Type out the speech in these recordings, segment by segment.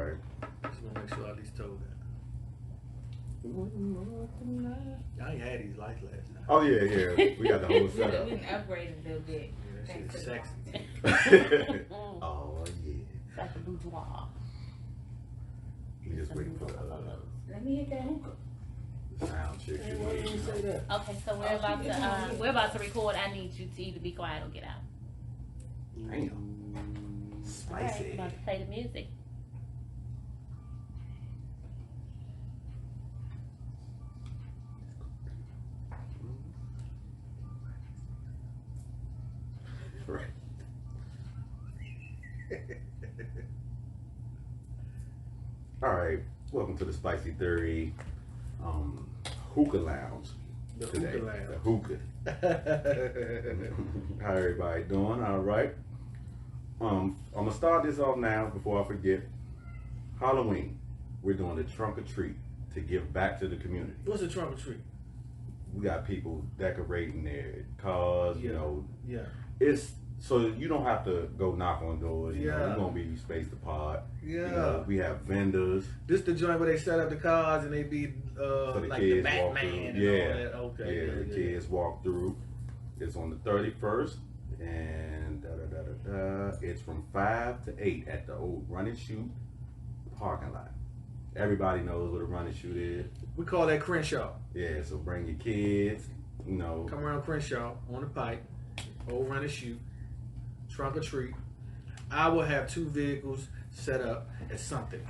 right. Just gonna make sure I at least told that. I ain't had these lights last night. Oh yeah. We got the whole setup. We didn't upgrade it a little bit. Yeah, that shit is sexy. Oh yeah. It's like a boudoir. We just waiting for the Let me hit that hookah. sound check. Hey, why didn't you say that? Okay, so we're about to record. I need you to either be quiet or get out. Damn. Alright, Spicy. about to play the music. Right. All right. Welcome to the Spicy Theory hookah lounge. The today. hookah The hookah. How everybody doing? All right. I'm gonna start this off now before I forget. Halloween, we're doing the trunk or treat to give back to the community. What's a trunk or treat? We got people decorating their cars. You know, Yeah. it's so you don't have to go knock on doors. You know, Yeah. we're gonna be spaced apart. Yeah. You know, we have vendors. This the joint where they set up the cars and they be So the like kids the walk Batman through. and all that. Okay. Yeah, the kids walk through. It's on the 31st, and it's from 5 to 8 at the old Run and Shoot parking lot. Everybody knows what a Run and Shoot is. We call that Crenshaw. Yeah, so bring your kids. You know, Come around Crenshaw on the pike, old Run and Shoot, trunk or treat. I will have 2 vehicles set up as something.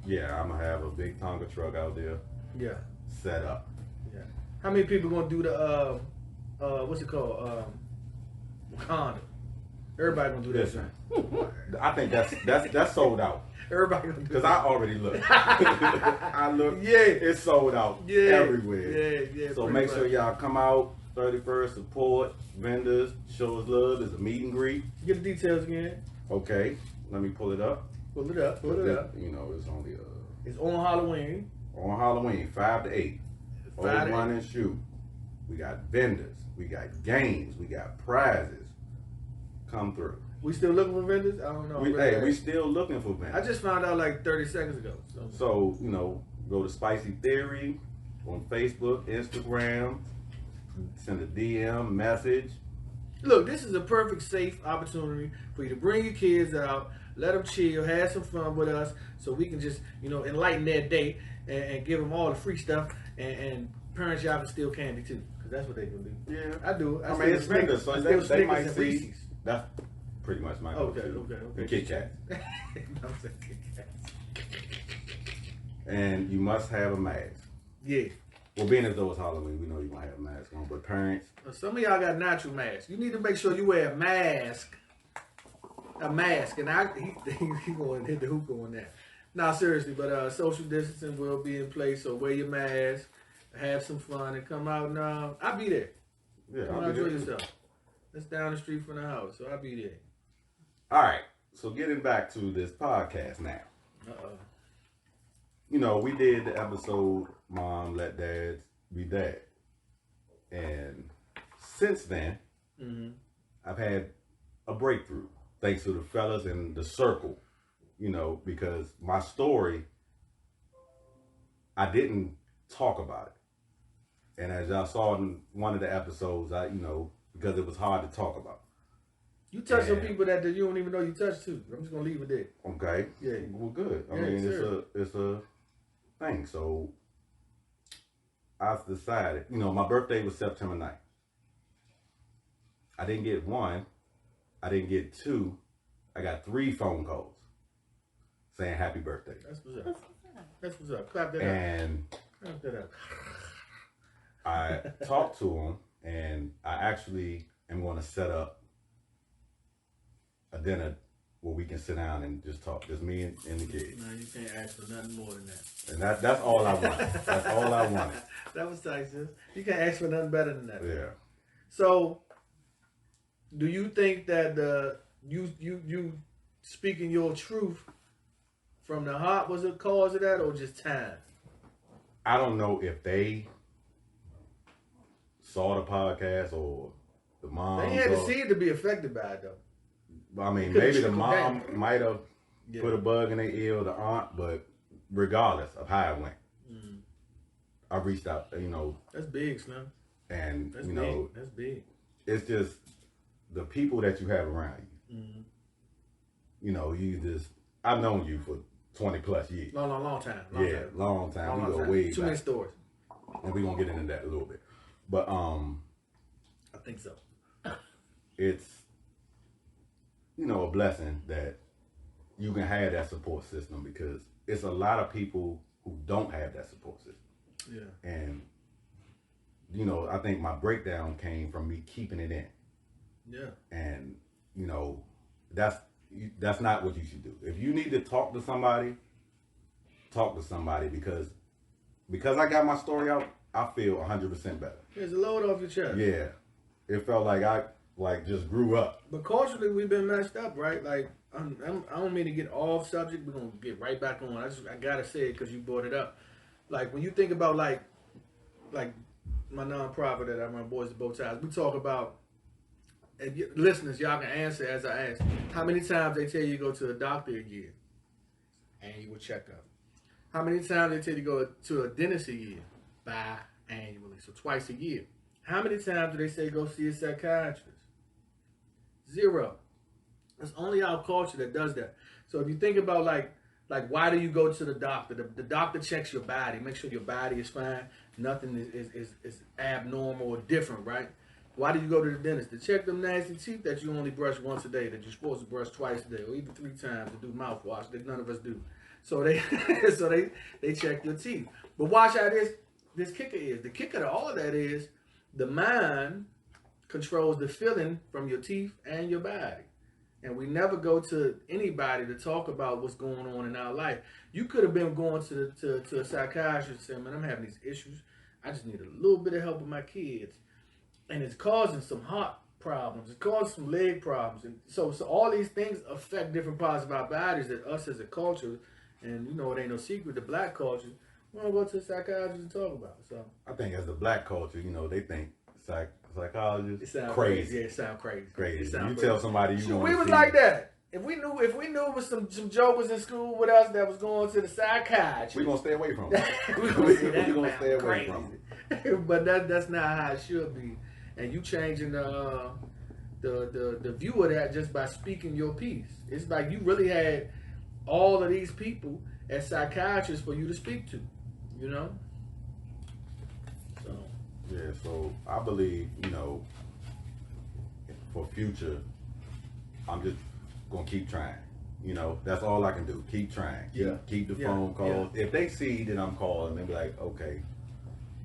yeah, I'm gonna have a big Tonka truck out there Yeah. set up. Yeah. How many people gonna do the what's it called? Wakanda. Everybody gonna do that. Listen, I think that's sold out. Everybody gonna do Because that. I already looked. I looked. Yeah. It's sold out everywhere. Yeah. So pretty make sure much. y'all come out 31st, support vendors, show us love. There's a meet and greet. Get the details again. Okay, let me pull it up. Pull it up. You know, it's only It's on Halloween. on Halloween, 5 to 8. Old 5 to 8. Run and Shoot. We got vendors. We got games. We got prizes. Come through. We still looking for vendors? I don't know. We still looking for vendors. I just found out like 30 seconds ago. So, you know, go to Spicy Theory on Facebook, Instagram, send a DM, message. Look, this is a perfect, safe opportunity for you to bring your kids out, let them chill, have some fun with us, so we can just, you know, enlighten their day and give them all the free stuff. And parents, y'all can steal candy too, because that's what they gonna do. Yeah. I do. I mean, it's vendors, so they might see. Reese's. That's pretty much my Okay. The Kit Kat. I'm saying Kit Kats. And you must have a mask. Yeah. Well, being as though it's Halloween, we know you're going to have a mask on. But parents, Some of y'all got natural masks. You need to make sure you wear a mask. A mask. And he going to hit the hookah on that. Nah, seriously, but social distancing will be in place, so wear your mask, have some fun, and come out and I'll be there. yeah, Come I'll out, be enjoy there. yourself. That's down the street from the house, so I'll be there. All right. So getting back to this podcast now. Uh-oh. You know, we did the episode Mom Let Dads Be Dad. And since then, I've had a breakthrough thanks to the fellas in the circle, you know, because my story, I didn't talk about it. And as y'all saw in one of the episodes, because it was hard to talk about. You touch some Yeah. people that you don't even know you touch too. I'm just gonna leave it there. Okay. Yeah. Well, good. I Yeah, mean, sure. it's a thing. So I decided, you know, my birthday was September 9th. I didn't get 1. I didn't get 2. I got 3 phone calls saying happy birthday. That's what's up. That's what's up. Clap that And up. Clap that up. I talked to them, and I actually am going to set up a dinner where we can sit down and just talk, just me and the kids. No, you can't ask for nothing more than that. And that's all I wanted. That's all I wanted. That was tight, sis. You can't ask for nothing better than that. Yeah. So, do you think that you speaking your truth from the heart was the cause of that, or just time? I don't know if they saw the podcast or the mom. They had to see it to be affected by it, though. I mean, Could've maybe the trickled mom down. might have put a bug in their ear or the aunt, but regardless of how it went, I reached out, That's big, Slim. And, That's big. That's big. It's just the people that you have around you. I've known you for 20 plus years. Long time. Long time. We go way back. Too many stories. And we're going to get into that a little bit. But I think so. It's, a blessing that you can have that support system, because it's a lot of people who don't have that support system. Yeah. And, I think my breakdown came from me keeping it in. Yeah. And, that's not what you should do. If you need to talk to somebody because I got my story out, I feel 100% better. There's a load off your chest. Yeah. It felt like I just grew up. But culturally, we've been messed up, right? Like, I don't mean to get off subject. We're going to get right back on. I got to say it because you brought it up. Like, when you think about, like my nonprofit that I run, Boys to Bowties, we talk about, and listeners, y'all can answer as I ask, how many times they tell you to go to a doctor a year? Annual checkup. How many times they tell you to go to a dentist a year? Biannually, so twice a year. How many times do they say go see a psychiatrist? 0. It's only our culture that does that. So if you think about like why do you go to the doctor? The doctor checks your body, make sure your body is fine, nothing is abnormal or different, right? Why do you go to the dentist? To check them nasty teeth that you only brush once a day, that you're supposed to brush twice a day, or even 3 times to do mouthwash that none of us do. So they check your teeth. But watch how this kicker is. The kicker to all of that is the mind controls the feeling from your teeth and your body. And we never go to anybody to talk about what's going on in our life. You could have been going to a psychiatrist saying, man, I'm having these issues. I just need a little bit of help with my kids. And it's causing some heart problems. It's causing some leg problems. And so all these things affect different parts of our bodies that us as a culture, and it ain't no secret, the black culture, we don't go to a psychiatrist to talk about. So I think as the black culture, they think psychologists it sounds crazy. Yeah, it sounds crazy. Crazy. It sound You crazy. tell somebody you we was like that. If we knew it was some jokers in school with us that was going to the psychiatrist, we're gonna stay away from them. we're gonna stay away from them. But that's not how it should be. And you changing the view of that just by speaking your piece. It's like you really had all of these people as psychiatrists for you to speak to, So yeah, so I believe, for future, I'm just gonna keep trying. That's all I can do. Keep trying. Keep the phone calls. Yeah. If they see that I'm calling, they'll be like, okay,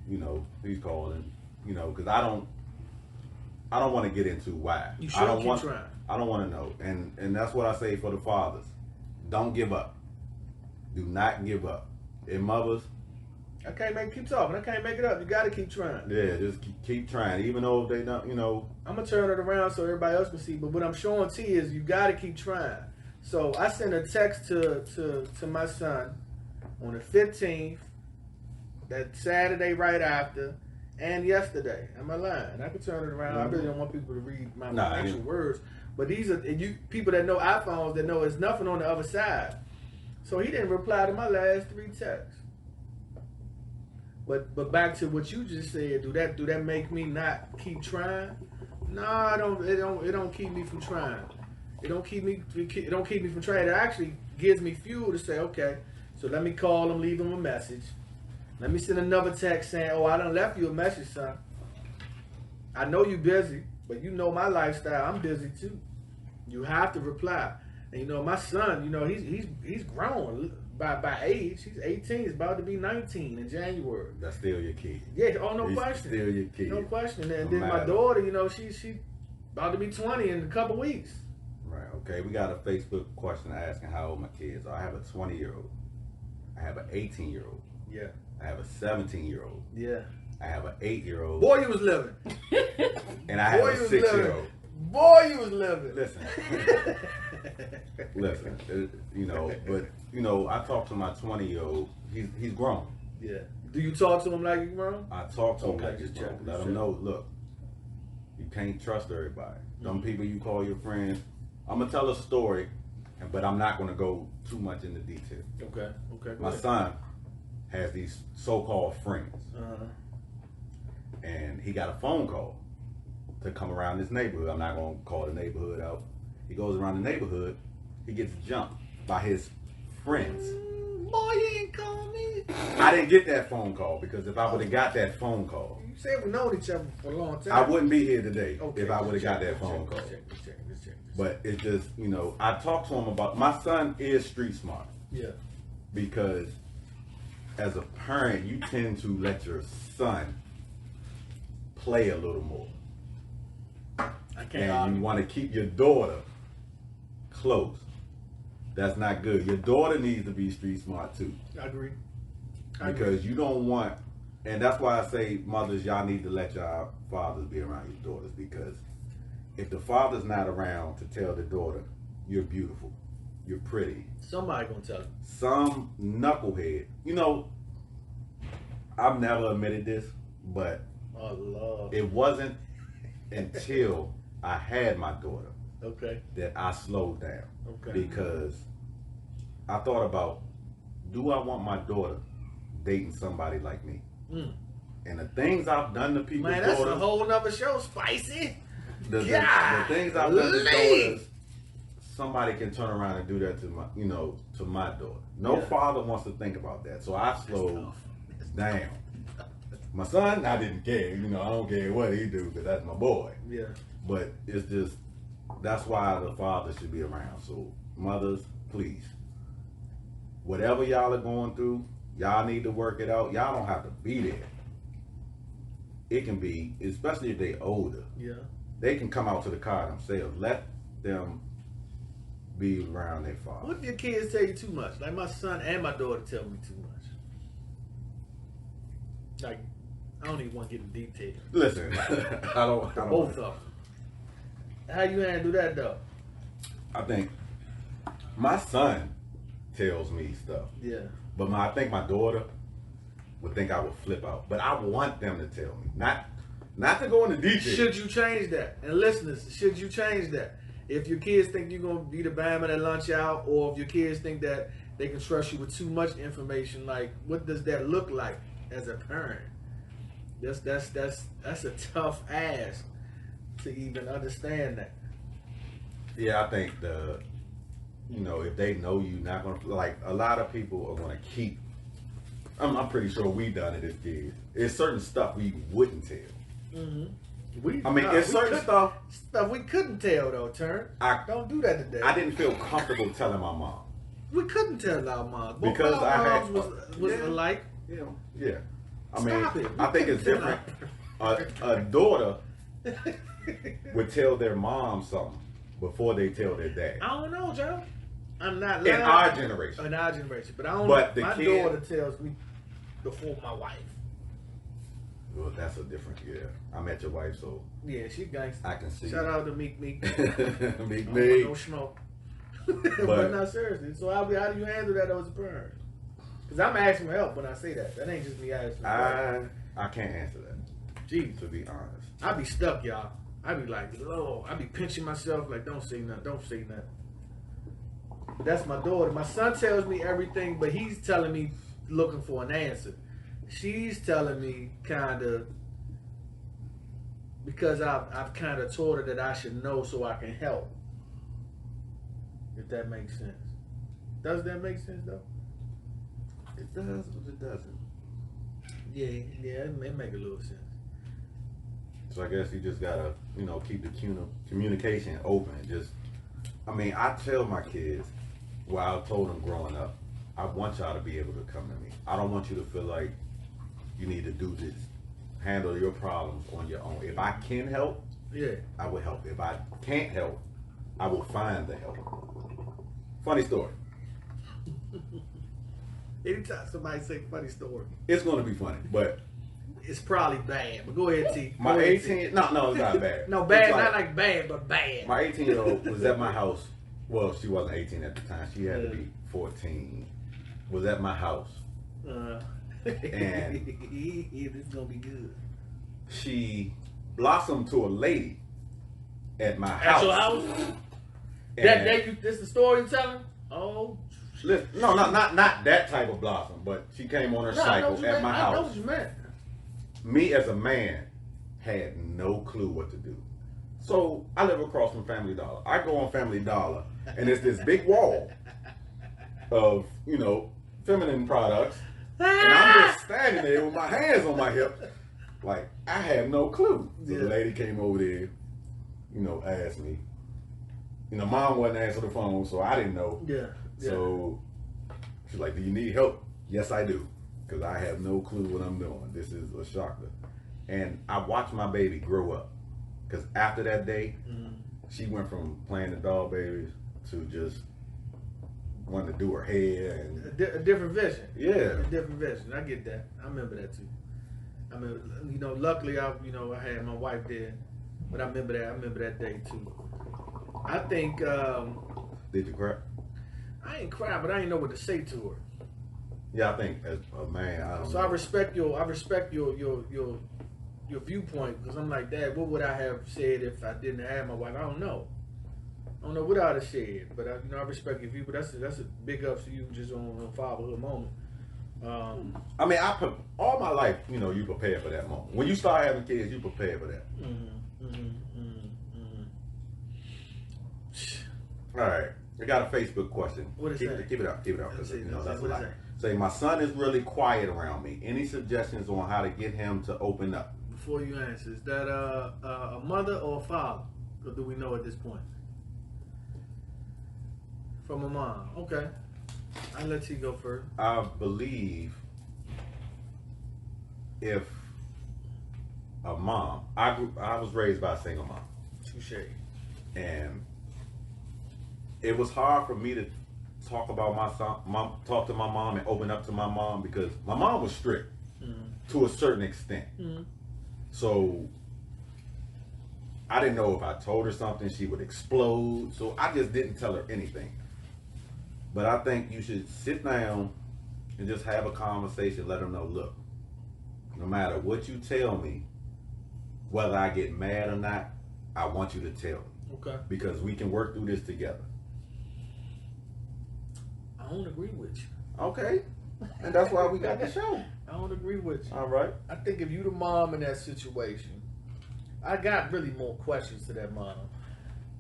he's calling, because I don't want to get into why. You should keep trying. I don't want to know. And that's what I say for the fathers. Don't give up. Do not give up. And mothers, keep talking. I can't make it up. You got to keep trying. Yeah, just keep trying. Even though they don't, I'm going to turn it around so everybody else can see. But what I'm showing T is you got to keep trying. So I sent a text to my son on the 15th, that Saturday right after, and yesterday. Am I lying? I can turn it around. Mm-hmm. I really don't want people to read my Nah, actual words. But these are people that know iPhones that know there's nothing on the other side. So he didn't reply to my last 3 texts. But back to what you just said, do that make me not keep trying? No, it don't keep me from trying. It don't keep me from trying. It actually gives me fuel to say, okay, so let me call him, leave him a message. Let me send another text saying, oh, I done left you a message, son. I know you busy, but you know my lifestyle. I'm busy too. You have to reply. And my son, he's grown by age. He's 18. He's about to be 19 in January. That's still your kid. Yeah, no He's question. Still your kid. No question. And No then my matter. daughter, she about to be 20 in a couple weeks. Right. Okay. We got a Facebook question asking how old my kids are. I have a 20-year-old. I have an 18-year-old. Yeah. I have a 17-year-old. Yeah. I have an 8-year-old. Boy, you was living. And I have a 6-year-old. Boy, you was living. Listen. But I talk to my 20-year-old. He's grown. Yeah. Do you talk to him like he's grown? I talk to him like he's just grown. checking, Let him know, look, you can't trust everybody. Them people you call your friends. I'm gonna tell a story but I'm not going to go too much into detail. Okay. My son has these so-called friends, and he got a phone call to come around this neighborhood. I'm not going to call the neighborhood out. He goes around the neighborhood. He gets jumped by his friends. Boy, you ain't call me. I didn't get that phone call because if I would have got that phone call, You said we known each other for a long time. I wouldn't be here today Okay, if I would have got that phone call. But it's just, I talked to him about, my son is street smart. Yeah. Because as a parent, you tend to let your son play a little more. I can't And argue. you want to keep your daughter close. That's not good. Your daughter needs to be street smart too. I agree. Because you don't want, and that's why I say, mothers, y'all need to let y'all fathers be around your daughters, because if the father's not around to tell the daughter, you're beautiful, you're pretty, Somebody gonna tell you. some knucklehead, I've never admitted this, but Oh, Lord. it wasn't until I had my daughter Okay. that I slowed down. Okay. Because I thought about, do I want my daughter dating somebody like me? Mm. And the things I've done to people's Man, that's daughters, a whole nother show, Spicy. the things I've done to daughters, somebody can turn around and do that to my daughter. No father wants to think about that. So I slowed down. My son, I didn't care. I don't care what he do because that's my boy. Yeah. But it's just, that's why the father should be around. So mothers, please, whatever y'all are going through, y'all need to work it out. Y'all don't have to be there. It can be, especially if they older, Yeah. they can come out to the car themselves. Let them be around their father. What if your kids tell you too much? Like my son and my daughter tell me too much. Like, I don't even want to get in detail. Listen, I don't Both of them. How you handle that though? I think my son tells me stuff, Yeah. but I think my daughter would think I would flip out. But I want them to tell me, not to go into detail. Should you change that? And listeners, should you change that? If your kids think you're gonna be the bama that lunch out, or if your kids think that they can trust you with too much information, like what does that look like as a parent? That's a tough ask to even understand that. Yeah, I think if they know you not gonna, like, a lot of people are gonna keep. I'm pretty sure we done it as kids. There's certain stuff we wouldn't tell. Mm-hmm. It's certain stuff we couldn't tell though. Don't do that today. I didn't feel comfortable telling my mom. We couldn't tell our mom Because our I had- moms was alike. Yeah. Stop it. I think it's different. A daughter would tell their mom something before they tell their dad. I don't know, Joe. I'm not In lying. our generation. In our generation, but I don't. But know. the My kid- daughter tells me before my wife. Well, that's a different, I met your wife, so Yeah, she gangster. I can see. Shout out to Meek. Meek No smoke. But not seriously. So how do you handle that as a parent? Because I'm asking for help when I say that. That ain't just me asking. I can't answer that. Jeez. To be honest. I be stuck, y'all. I be like, Lord, I be pinching myself like, don't say nothing. That's my daughter. My son tells me everything, but he's telling me looking for an answer. She's telling me kind of because I've kind of told her that I should know so I can help. If that makes sense. Does that make sense though? It does, but it doesn't. Yeah, it make a little sense. So I guess you just gotta, keep the communication open. I tell my kids, I told them growing up, I want y'all to be able to come to me. I don't want you to feel like you need to do this, handle your problems on your own. If I can help, I will help. If I can't help, I will find the help. Funny story. Anytime somebody say funny story, It's gonna be funny, but it's probably bad. But go ahead, T. my Go ahead, T. 18, no, it's not bad. No, bad, It's not like bad, but bad. my 18-year-old was at my house. Well, she wasn't 18 at the time. She had to be 14. Was at my house. And it's gonna be good. She blossomed to a lady at my house. At your house? This the story you're telling? Oh. Listen, no, not that type of blossom, but she came on her cycle at my house. I know what you meant. Me as a man had no clue what to do. So I live across from Family Dollar. I go on Family Dollar, and it's this big wall of, feminine products. And I'm just standing there with my hands on my hips. Like, I have no clue. So the lady came over there, asked me. Mom wasn't answering the phone, so I didn't know. Yeah. So she's like, do you need help? Yes, I do. Because I have no clue what I'm doing. This is a shocker. And I watched my baby grow up. Because after that day, she went from playing the doll babies to just wanting to do her hair. And a different vision. Yeah. A different vision. I get that. I remember that too. I mean, luckily I had my wife there. But I remember that day too. I think... Did you cry? I ain't cry, but I didn't know what to say to her. Yeah, I think as a man, I don't know. I respect your viewpoint, because I'm like, Dad, what would I have said if I didn't have my wife? I don't know what I'd have said, but I respect your view. But that's a big up to you just on fatherhood moment. I mean, all my life, you prepare for that moment. When you start having kids, you prepare for that. All right. I got a Facebook question. What is that? Keep it up. Because that's a lot. That? Say, my son is really quiet around me. Any suggestions on how to get him to open up? Before you answer, is that a mother or a father? Or do we know at this point? From a mom. Okay. I'll let you go first. I believe if a mom, I was raised by a single mom. Touche. And it was hard for me to talk about talk to my mom and open up to my mom, because my mom was strict to a certain extent. So I didn't know if I told her something, she would explode. So I just didn't tell her anything. But I think you should sit down and just have a conversation. Let her know, look, no matter what you tell me, whether I get mad or not, I want you to tell me. Okay. Because we can work through this together. I don't agree with you. Okay. And that's why we got the show. I don't agree with you. All right. I think if you the mom in that situation, I got really more questions to that mom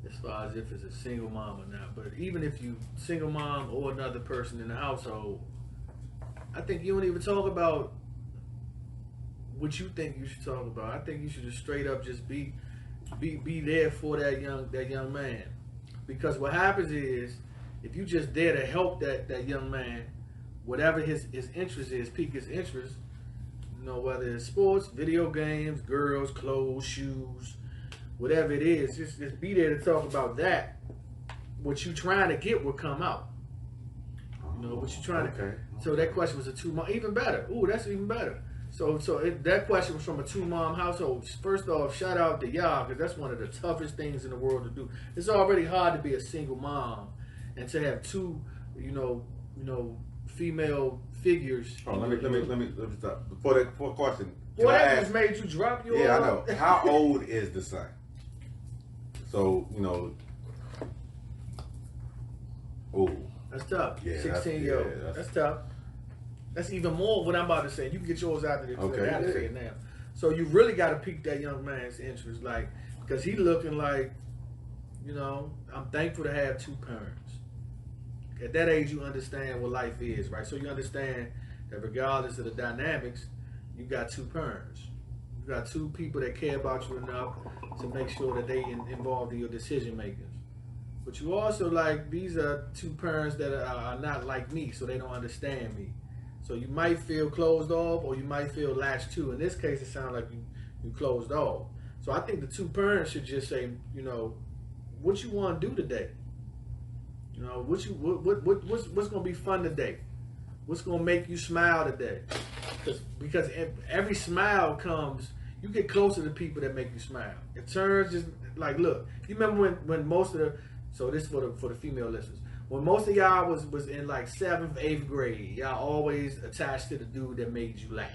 as far as if it's a single mom or not. But even if you single mom or another person in the household, I think you don't even talk about what you think you should talk about. I think you should just straight up just be there for that young man. Because what happens is, if you just there to help that young man, whatever his interest is, pique his interest, whether it's sports, video games, girls, clothes, shoes, whatever it is, just be there to talk about that. What you trying to get will come out. What you trying to. So that question was a 2-mom, even better. Ooh, that's even better. So that question was from a 2-mom household. First off, shout out to y'all, because that's one of the toughest things in the world to do. It's already hard to be a single mom, and to have two, female figures. Oh, let me stop. Before question. Boy, that just made you drop your. Yeah, I know. How old is the son? So, oh. That's tough. Yeah, 16-year-old. Yeah, that's tough. That's even more what I'm about to say. You can get yours out there. Okay. I have to say it now. So you really got to pique that young man's interest, because he looking like, I'm thankful to have 2 parents. At that age, you understand what life is, right? So you understand that regardless of the dynamics, you got 2 parents. You got 2 people that care about you enough to make sure that they involved in your decision making. But you also these are 2 parents that are not like me, so they don't understand me. So you might feel closed off, or you might feel latched to. In this case, it sounds like you closed off. So I think the 2 parents should just say, what you want to do today. What's gonna be fun today? What's gonna make you smile today? Because every smile comes, you get closer to people that make you smile. It turns just look. You remember when most of the, so this for the female listeners, when most of y'all was in 7th, 8th grade, y'all always attached to the dude that made you laugh.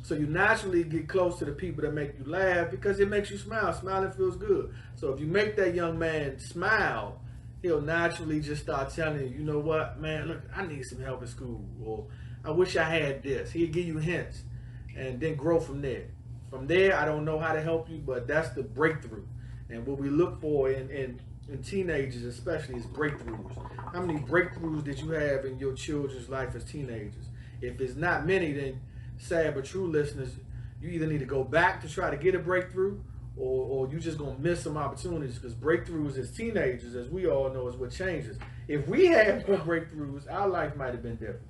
So you naturally get close to the people that make you laugh because it makes you smile. Smiling feels good. So if you make that young man smile, he'll naturally just start telling you, you know what, man, look, I need some help in school, or I wish I had this. He'll give you hints and then grow from there. From there, I don't know how to help you, but that's the breakthrough. And what we look for in teenagers especially is breakthroughs. How many breakthroughs did you have in your children's life as teenagers? If it's not many, then sad but true listeners, you either need to go back to try to get a breakthrough, or you just gonna miss some opportunities, because breakthroughs as teenagers, as we all know, is what changes. If we had more breakthroughs, our life might have been different.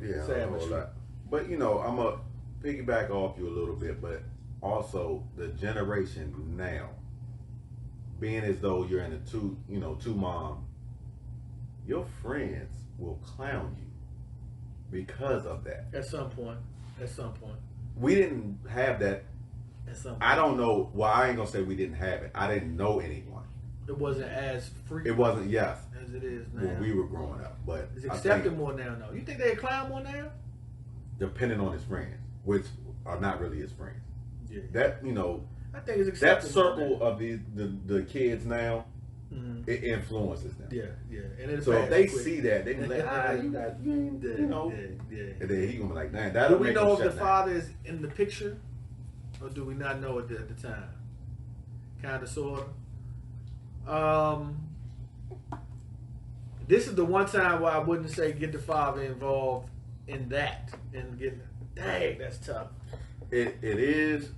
Yeah, sad but true. But I'm gonna piggyback off you a little bit, but also the generation now, being as though you're in a two mom, your friends will clown you because of that. At some point. We didn't have that. At some point. I don't know. Well, I ain't gonna say we didn't have it. I didn't know anyone. It wasn't as frequent. It wasn't, yes, as it is now. when we were growing up. But It's accepted more now, though. You think they clown more now? depending on his friends, which are not really his friends. Yeah. That I think it's that accepted. circle of the kids now, Mm-hmm. it influences them. Yeah. And it's So if fast, they quick. see that, they be like, Yeah. and then he gonna be like, man, Do that'll we make know him if the shut down. father is in the picture, or do we not know it at the time? Kind of, sort of. This is the one time where I wouldn't say get the father involved in that and get. Dang, that's tough. It is,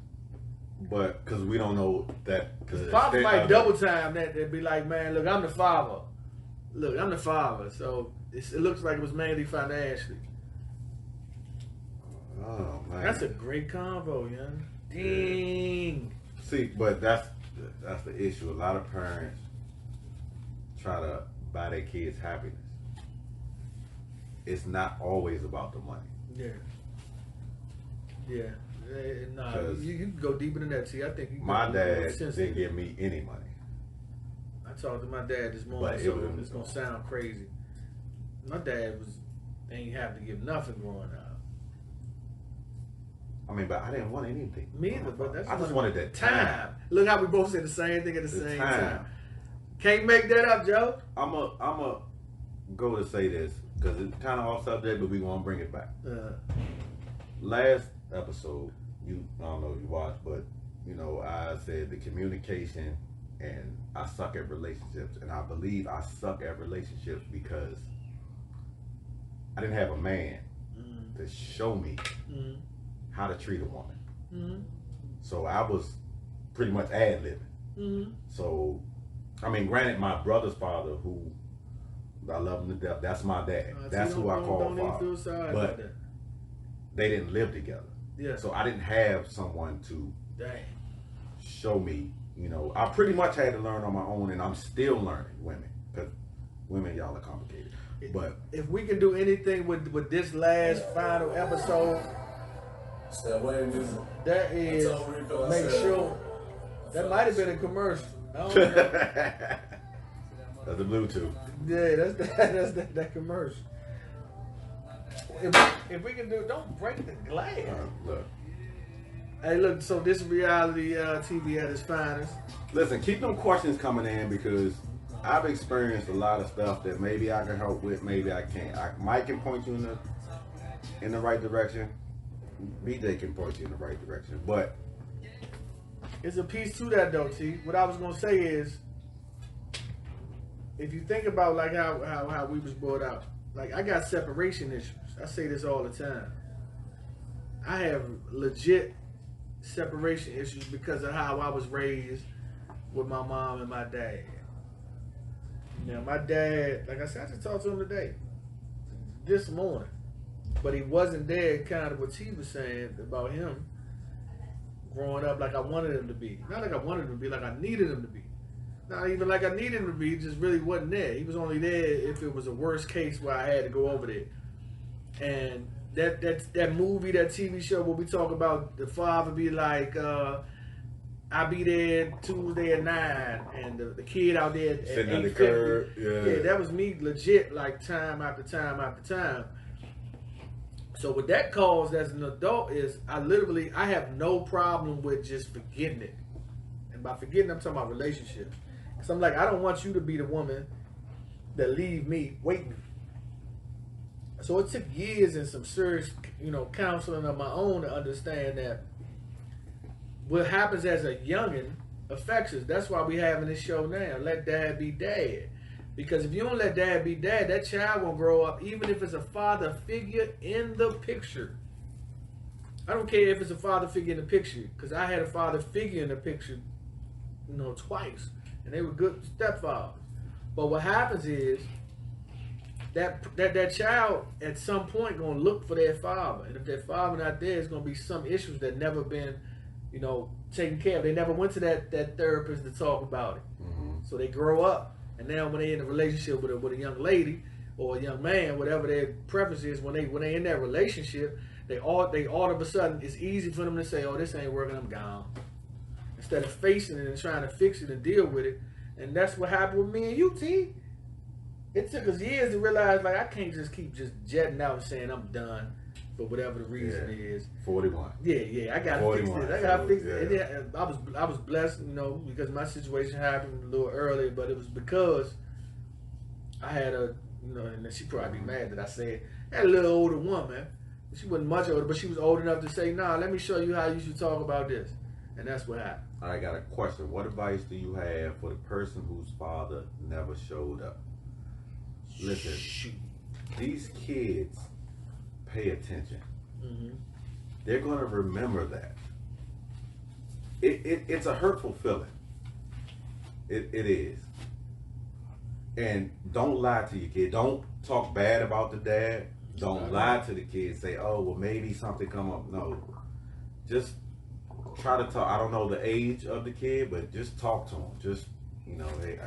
but because we don't know that. Because The father might double time that. They'd be like, man, look, I'm the father. Look, I'm the father. So it looks like it was mainly financially. Oh man, That's a great combo, young. Dang. See, but that's the issue. A lot of parents try to buy their kids happiness. It's not always about the money. Yeah. Nah, 'Cause you can go deeper than that. See, I think My dad didn't give me any money. I talked to my dad this morning, But so it was- it's gonna sound crazy. My dad ain't have to give nothing growing up. I mean, but I didn't want anything. Me either, but that's I just wanted that time. Look how we both said the same thing at the same time. time. Can't make that up, Joe. I'm a go to say this because it's kind of off subject, but we gonna bring it back. Last episode, I don't know if you watched, but I said the communication, and I suck at relationships, and I believe I suck at relationships because I didn't have a man to show me how to treat a woman. So I was pretty much ad-libbing. So, I mean, granted, my brother's father, who I love him to death, that's my dad. That's who I call don't even father. feel sorry But about that. they didn't live together. Yeah. So I didn't have someone to Dang. show me, I pretty much had to learn on my own, and I'm still learning women, because women, y'all are complicated. But if we can do anything with this last final episode, that is make sure that might have been a commercial. I don't know. That's the Bluetooth. Yeah, that's that commercial. If we can do, don't break the glass. Look. Hey, look. So this reality TV at its finest. Listen, keep them questions coming in, because I've experienced a lot of stuff that maybe I can help with, maybe I can't. Mike can point you in the right direction. BJ can point you in the right direction, but it's a piece to that though, T. What I was gonna say is, if you think about like how we was brought up, like I got separation issues. I say this all the time. I have legit separation issues because of how I was raised with my mom and my dad. Now my dad, like I said, I just talked to him today, this morning, but he wasn't there. Kind of what T was saying about him growing up, like I wanted him to be. Not like I wanted him to be, like I needed him to be. Not even like I needed him to be, he just really wasn't there. He was only there if it was a worst case where I had to go over there. And that movie, that TV show where we talk about the father be like, I'll be there Tuesday at 9, and the kid out there at sitting on the 8:50. curb. Yeah, that was me legit, like time after time after time. So what that caused as an adult is I have no problem with just forgetting it. And by forgetting, I'm talking about relationships. Because I'm like, I don't want you to be the woman that leave me waiting. So it took years and some serious, counseling of my own to understand that what happens as a youngin' affects us. That's why we having this show now. Let dad be dad. Because if you don't let dad be dad, that child will grow up, even if it's a father figure in the picture. I don't care if it's a father figure in the picture, because I had a father figure in the picture, twice, and they were good stepfathers. But what happens is that child at some point gonna look for their father, and if their father not there, it's gonna be some issues that never been, taken care of. They never went to that therapist to talk about it. Mm-hmm. So they grow up, and now when they in a relationship with a young lady or a young man, whatever their preference is, when they in that relationship, they all of a sudden it's easy for them to say, "Oh, this ain't working, I'm gone," instead of facing it and trying to fix it and deal with it. And that's what happened with me and you, T. It took us years to realize, like, I can't just keep just jetting out and saying I'm done for whatever the reason is. 41. Yeah, I gotta fix this. I gotta fix it. And I was blessed, because my situation happened a little earlier, but it was because I had and she probably be mad that I said, I had a little older woman. She wasn't much older, but she was old enough to say, "Nah, let me show you how you should talk about this." And that's what happened. I got a question. What advice do you have for the person whose father never showed up? Listen, these kids pay attention. Mm-hmm. They're going to remember that. It's a hurtful feeling. It is. And don't lie to your kid. Don't talk bad about the dad. Don't lie to the kid. Say, "Oh, well, maybe something come up." No. Just try to talk. I don't know the age of the kid, but just talk to him. Just, hey,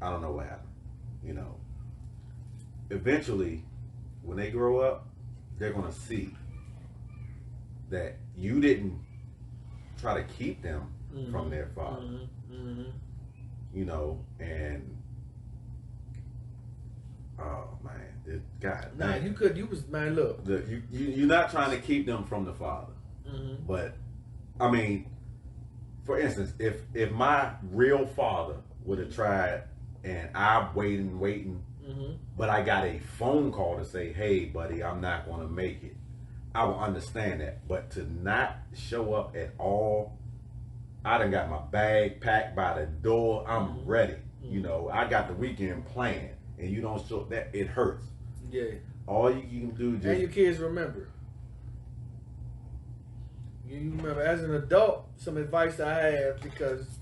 I don't know what happened. Eventually, when they grow up, they're going to see that you didn't try to keep them from their father. And oh man, God. Nah, you was, man, look. You're not trying to keep them from the father. But, I mean, for instance, if my real father would have tried and I'm waiting, but I got a phone call to say, "Hey, buddy, I'm not going to make it," I will understand that. But to not show up at all, I done got my bag packed by the door. I'm ready. I got the weekend planned, and you don't show that, it hurts. Yeah. All you can do just... And your kids remember. You remember, as an adult, some advice I have, because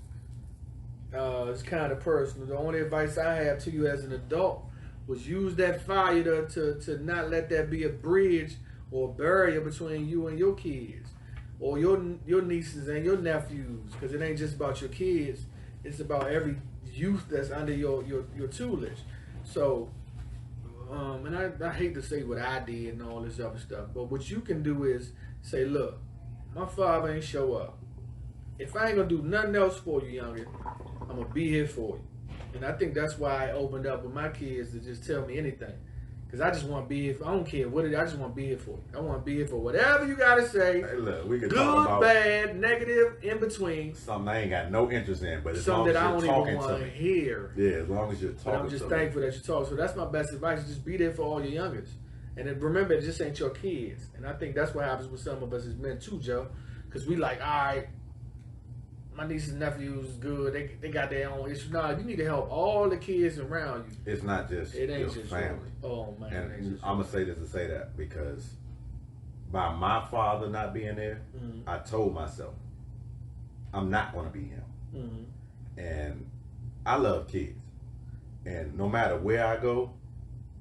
it's kind of personal. The only advice I have to you as an adult was use that fire to not let that be a bridge or a barrier between you and your kids, or your nieces and your nephews, because it ain't just about your kids. It's about every youth that's under your tutelage. So, and I hate to say what I did and all this other stuff, but what you can do is say, "Look, my father ain't show up. If I ain't gonna do nothing else for you, youngin, I'm gonna be here for you." And I think that's why I opened up with my kids to just tell me anything. Because I just want to be here I don't care what it is, I just want to be here for you. I want to be here for whatever you got to say. Hey, look, we can good, talk about bad, negative, in between. Something I ain't got no interest in, but as long something as that I you're don't talking even want to hear. Yeah, as long as you're talking. But I'm just thankful that you talk. So that's my best advice, is just be there for all your youngers. And then remember, it just ain't your kids. And I think that's what happens with some of us as men too, Joe. Because we like, all right, my nieces and nephews is good. They got their own issues. Nah, you need to help all the kids around you. It's not just it ain't your just family. Oh man, and I'm gonna say this to say that because by my father not being there, I told myself I'm not gonna be him. And I love kids, and no matter where I go,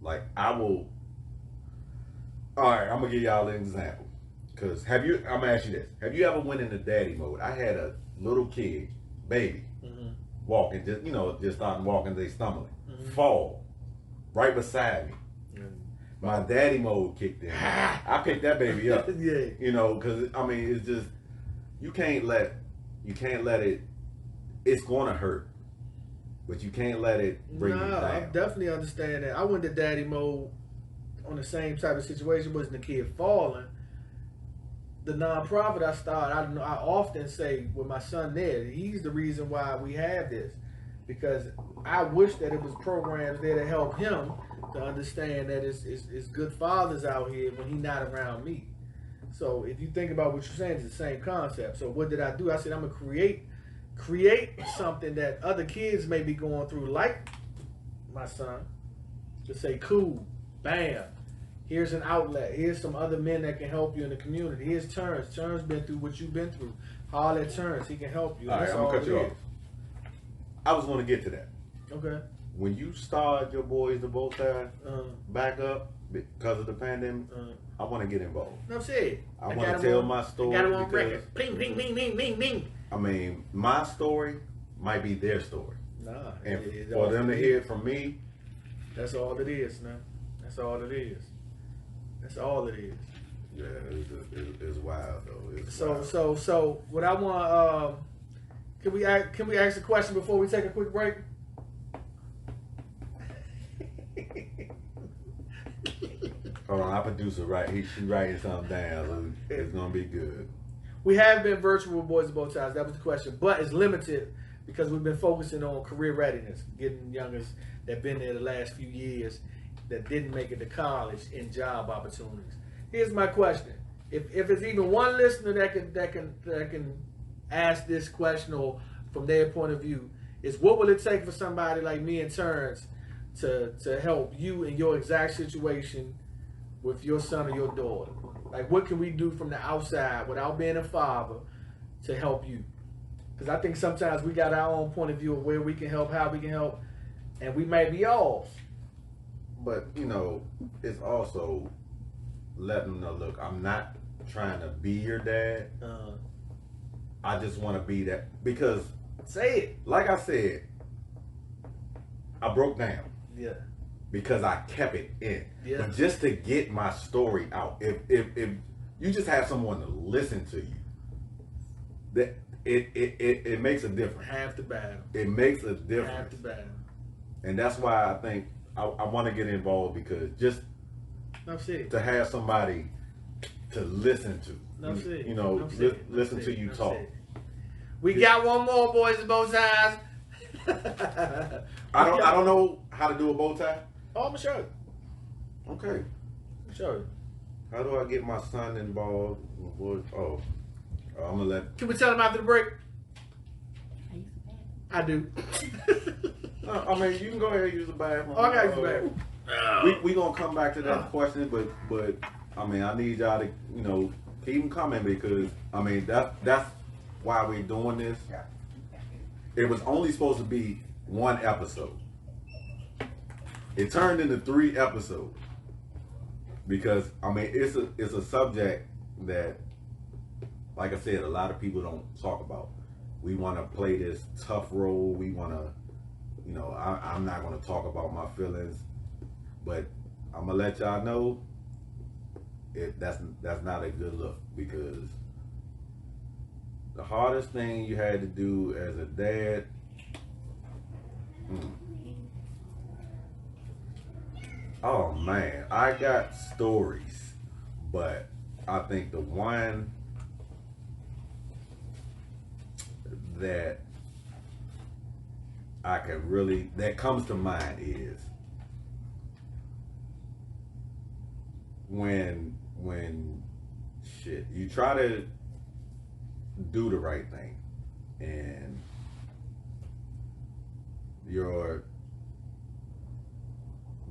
like I will. All right, I'm gonna give y'all an example. Cause I'm gonna ask you this: have you ever went into daddy mode? I had a little kid, baby, walking, just starting walking, they stumbling, fall right beside me. My daddy mode kicked in. I picked that baby up. Yeah. Cause I mean, it's just you can't let it. It's gonna hurt, but you can't let it bring you down. I definitely understand that. I went to daddy mode on the same type of situation. Wasn't the kid falling. The nonprofit I started, I often say with my son there, he's the reason why we have this. because I wish that it was programs there to help him to understand that it's good fathers out here when he's not around me. So if you think about what you're saying, it's the same concept. So what did I do? I said I'm gonna create something that other kids may be going through, like my son, to say, cool, bam, here's an outlet. Here's some other men that can help you in the community. Here's Terrence. Terrence been through what you've been through. Holler at Terrence. He can help you. All right, That's I'm all gonna cut you it off. is. I was gonna get to that. Okay. When you started your boys the bow tie back up because of the pandemic, I want to get involved. No, say I want to tell my story. I got it on because, record. Bing, bing, bing, bing, bing, bing. I mean, my story might be their story. Nah. And for them to hear it from me, that's all it is, man. That's all it is. That's all it is. yeah, it's wild though. It's So wild. so what I want can we ask a question before we take a quick break? Hold on, our producer she writing something down, so it's gonna be good. We have been virtual with Boys and Bow Ties. That was the question, but it's limited because we've been focusing on career readiness, getting youngers that been there the last few years that didn't make it to college in job opportunities. Here's my question: If it's even one listener that can ask this question or from their point of view, is what will it take for somebody like me and Terrence to help you in your exact situation with your son or your daughter? Like, what can we do from the outside without being a father to help you? Because I think sometimes we got our own point of view of where we can help, how we can help, and we might be off. But you know, it's also letting them know, look, I'm not trying to be your dad. I just want to be that, because Say it. like I said, I broke down Yeah. because I kept it in. Yeah. But just to get my story out, if you just have someone to listen to you, that it makes a difference. Half the battle. It makes a Half difference. the battle. And that's why I think I want to get involved, because just No shit. to have somebody to listen to, No shit. you know, No shit. No listen shit. to you No talk. shit. We got one more, Boys and Bow Ties. I don't know how to do a bow tie. Oh, I'm gonna show you. Okay. I'm gonna show you. How do I get my son involved? Oh, I'm gonna let. Can we tell them after the break? I do. I mean, you can go ahead and use the bathroom. Oh, I gotta use the bathroom. We gonna come back to that question, but I mean, I need y'all to keep them coming, because I mean that's why we're doing this. It was only supposed to be one episode. It turned into 3 episodes because I mean it's a subject that, like I said, a lot of people don't talk about. We want to play this tough role. We want to, I'm not going to talk about my feelings, but I'm gonna let y'all know that's not a good look, because the hardest thing you had to do as a dad. Oh man, I got stories, but I think the one that that comes to mind is when you try to do the right thing and your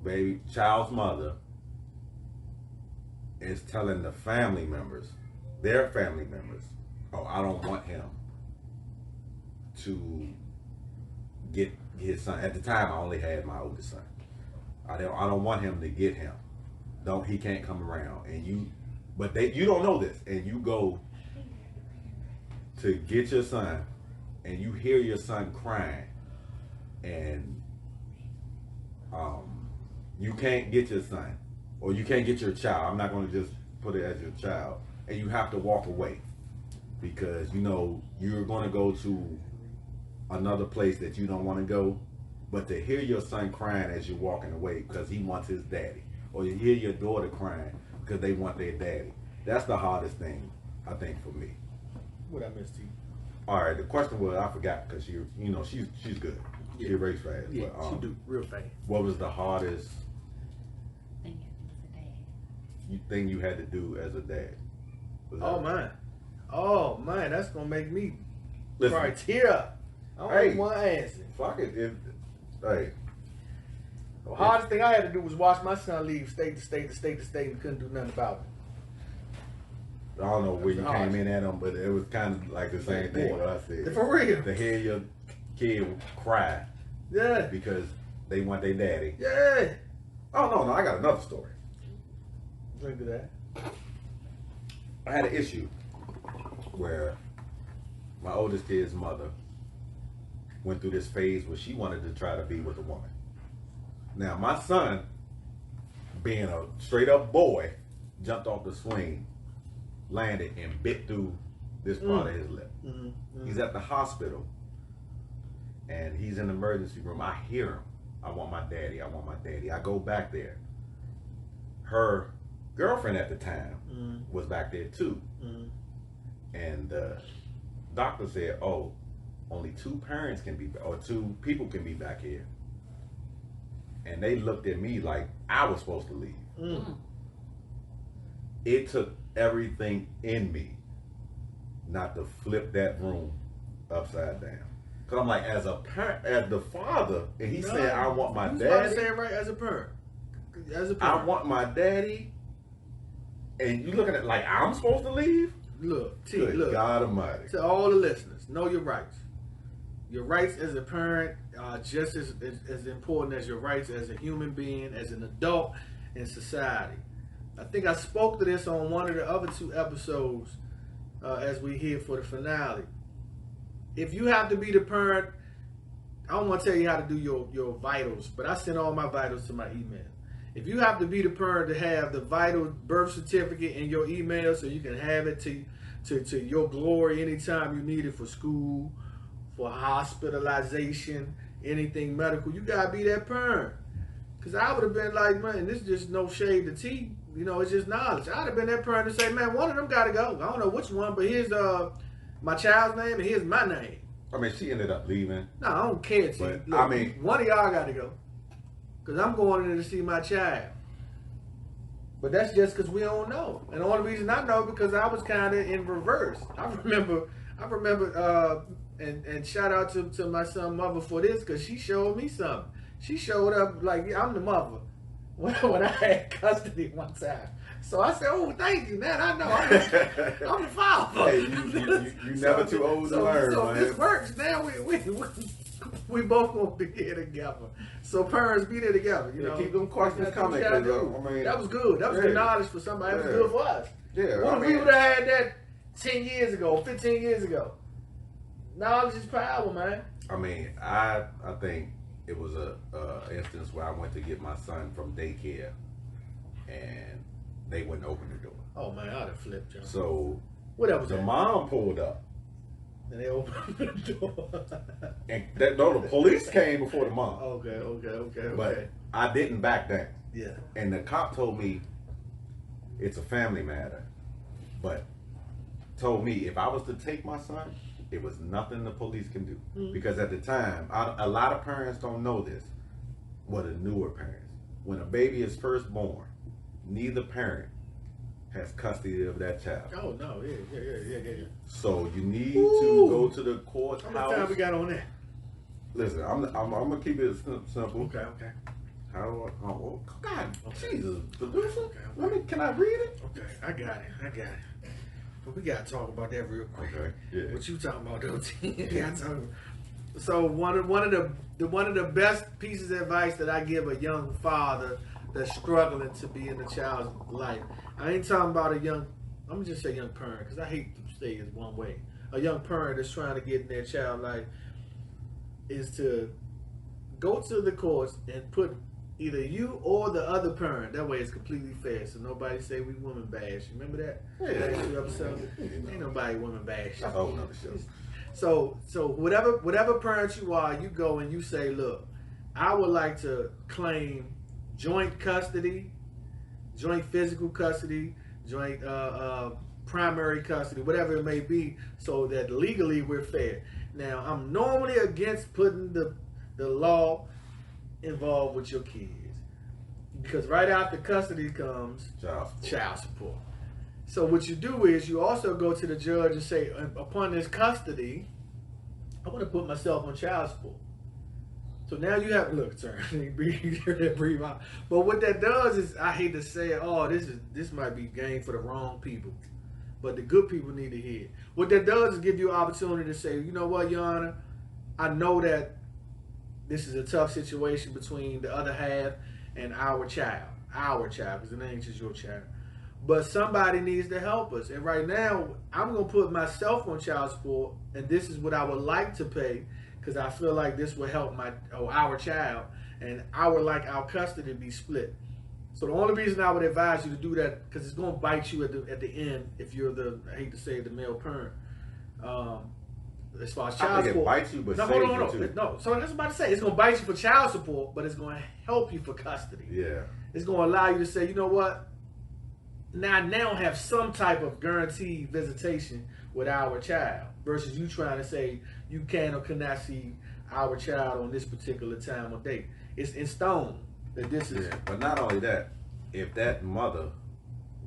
baby child's mother is telling the family members, their family members, oh, I don't want him to get his son. At the time, I only had my oldest son. I don't want him to get him. He can't come around. And you don't know this, and you go to get your son, and you hear your son crying, and you can't get your son, or you can't get your child. I'm not going to just put it as your child, and you have to walk away because you're going to go to another place that you don't want to go. But to hear your son crying as you're walking away because he wants his daddy, or you hear your daughter crying because they want their daddy, that's the hardest thing, I think, for me. What I missed you? All right, the question was, I forgot, because she's good. She erased fast. Yeah, but, she do real fast. What was the hardest Thing you do as a dad. thing you had to do as a dad? Oh man, that's gonna make me Listen, probably tear up. I don't even want to answer. Fuck it. Hey. The hardest thing I had to do was watch my son leave state to state to state to state and couldn't do nothing about it. I don't know where you came in at them, but it was kind of like the same thing what I said. For real. To hear your kid cry Yeah. because they want their daddy. Yeah. Oh, no, I got another story. Drink to that. I had an issue where my oldest kid's mother went through this phase where she wanted to try to be with a woman. Now, my son, being a straight up boy, jumped off the swing, landed, and bit through this part of his lip. He's at the hospital, and he's in the emergency room. I hear him. I want my daddy. I want my daddy. I go back there. Her girlfriend at the time was back there too. And the doctor said, oh, only two parents can be, or two people can be back here. And they looked at me like I was supposed to leave. It took everything in me not to flip that room upside down. Cause I'm like, as a parent, as the father, and he said, I want my daddy. You say it right, as a parent. As a parent. I want my daddy. And you looking at it like I'm supposed to leave? Look, T, Good look. God Almighty. To all the listeners, know your rights. Your rights as a parent are just as important as your rights as a human being, as an adult in society. I think I spoke to this on one of the other two episodes as we here for the finale. If you have to be the parent, I don't want to tell you how to do your vitals, but I send all my vitals to my email. If you have to be the parent to have the vital birth certificate in your email so you can have it to your glory anytime you need it for school, for hospitalization, anything medical, you gotta be that parent. Cause I would have been like, man, this is just no shade to tea. You know, it's just knowledge. I'd have been that parent to say, man, one of them gotta go. I don't know which one, but here's my child's name and here's my name. I mean, she ended up leaving. No, I don't care, T. But, Look, I mean, one of y'all gotta go. Cause I'm going in there to see my child. But that's just because we don't know. And the only reason I know because I was kind of in reverse. I remember, and shout out to my son mother for this because she showed me something. She showed up like, yeah, I'm the mother when I had custody one time. So I said, oh, thank you. Now I know I'm the father. Hey, you never too old to learn, so man. this works. Now we both gonna be here together. So parents, be there together. You know, keep them questions coming. I mean, that was good. That was good knowledge for somebody. That was good for us. Yeah. What if we would have had that 10 years ago, 15 years ago? Knowledge is power, man. I mean, I think it was a instance where I went to get my son from daycare, and they wouldn't open the door. Oh man, I'd have flipped, John. So what else? The mom pulled up. And they opened the door. And the police came before the mom. Okay. But I didn't back down. Yeah. And the cop told me it's a family matter. But told me if I was to take my son, it was nothing the police can do. Mm-hmm. Because at the time, a lot of parents don't know this. Well, the newer parents. When a baby is first born, neither parent has custody of that child. Oh no, yeah. So you need to go to the courthouse. How much time we got on that? Listen, I'm gonna keep it simple. Okay. How do I? Oh God, Jesus, producer. Okay. Can I read it? Okay, I got it. But we gotta talk about that real quick. Okay. Yeah. What you talking about, though? So one of the best pieces of advice that I give a young father that's struggling to be in the child's life. I ain't talking about I'm gonna just say young parent because I hate to say it one way. A young parent that's trying to get in their child's life is to go to the courts and put either you or the other parent. That way it's completely fair. So nobody say we woman bash. Remember that? Yeah. Last 2 episodes? Ain't nobody woman bash. That's a whole nother show. So whatever parent you are, you go and you say, look, I would like to claim joint custody, joint physical custody, joint primary custody, whatever it may be, so that legally we're fair. Now, I'm normally against putting the the law involved with your kids. Because right after custody comes child support. So what you do is you also go to the judge and say, upon this custody, I want to put myself on child support. So now you have breathe out. But what that does is, I hate to say it, this might be game for the wrong people, but the good people need to hear it. What that does is give you an opportunity to say, you know what, Your Honor, I know that this is a tough situation between the other half and our child, because it ain't just your child. But somebody needs to help us. And right now, I'm going to put myself on child support, and this is what I would like to pay, because I feel like this will help our child, and I would like our custody to be split. So the only reason I would advise you to do that, because it's going to bite you at the end if you're I hate to say it, the male parent. As far as child support, it bites you, but no, saves hold on, you too. No, so that's what I'm about to say. It's going to bite you for child support, but it's going to help you for custody. Yeah. It's going to allow you to say, you know what? I now have some type of guaranteed visitation with our child, versus you trying to say you can or cannot see our child on this particular time or date. It's in stone that this is. Yeah. But not only that, if that mother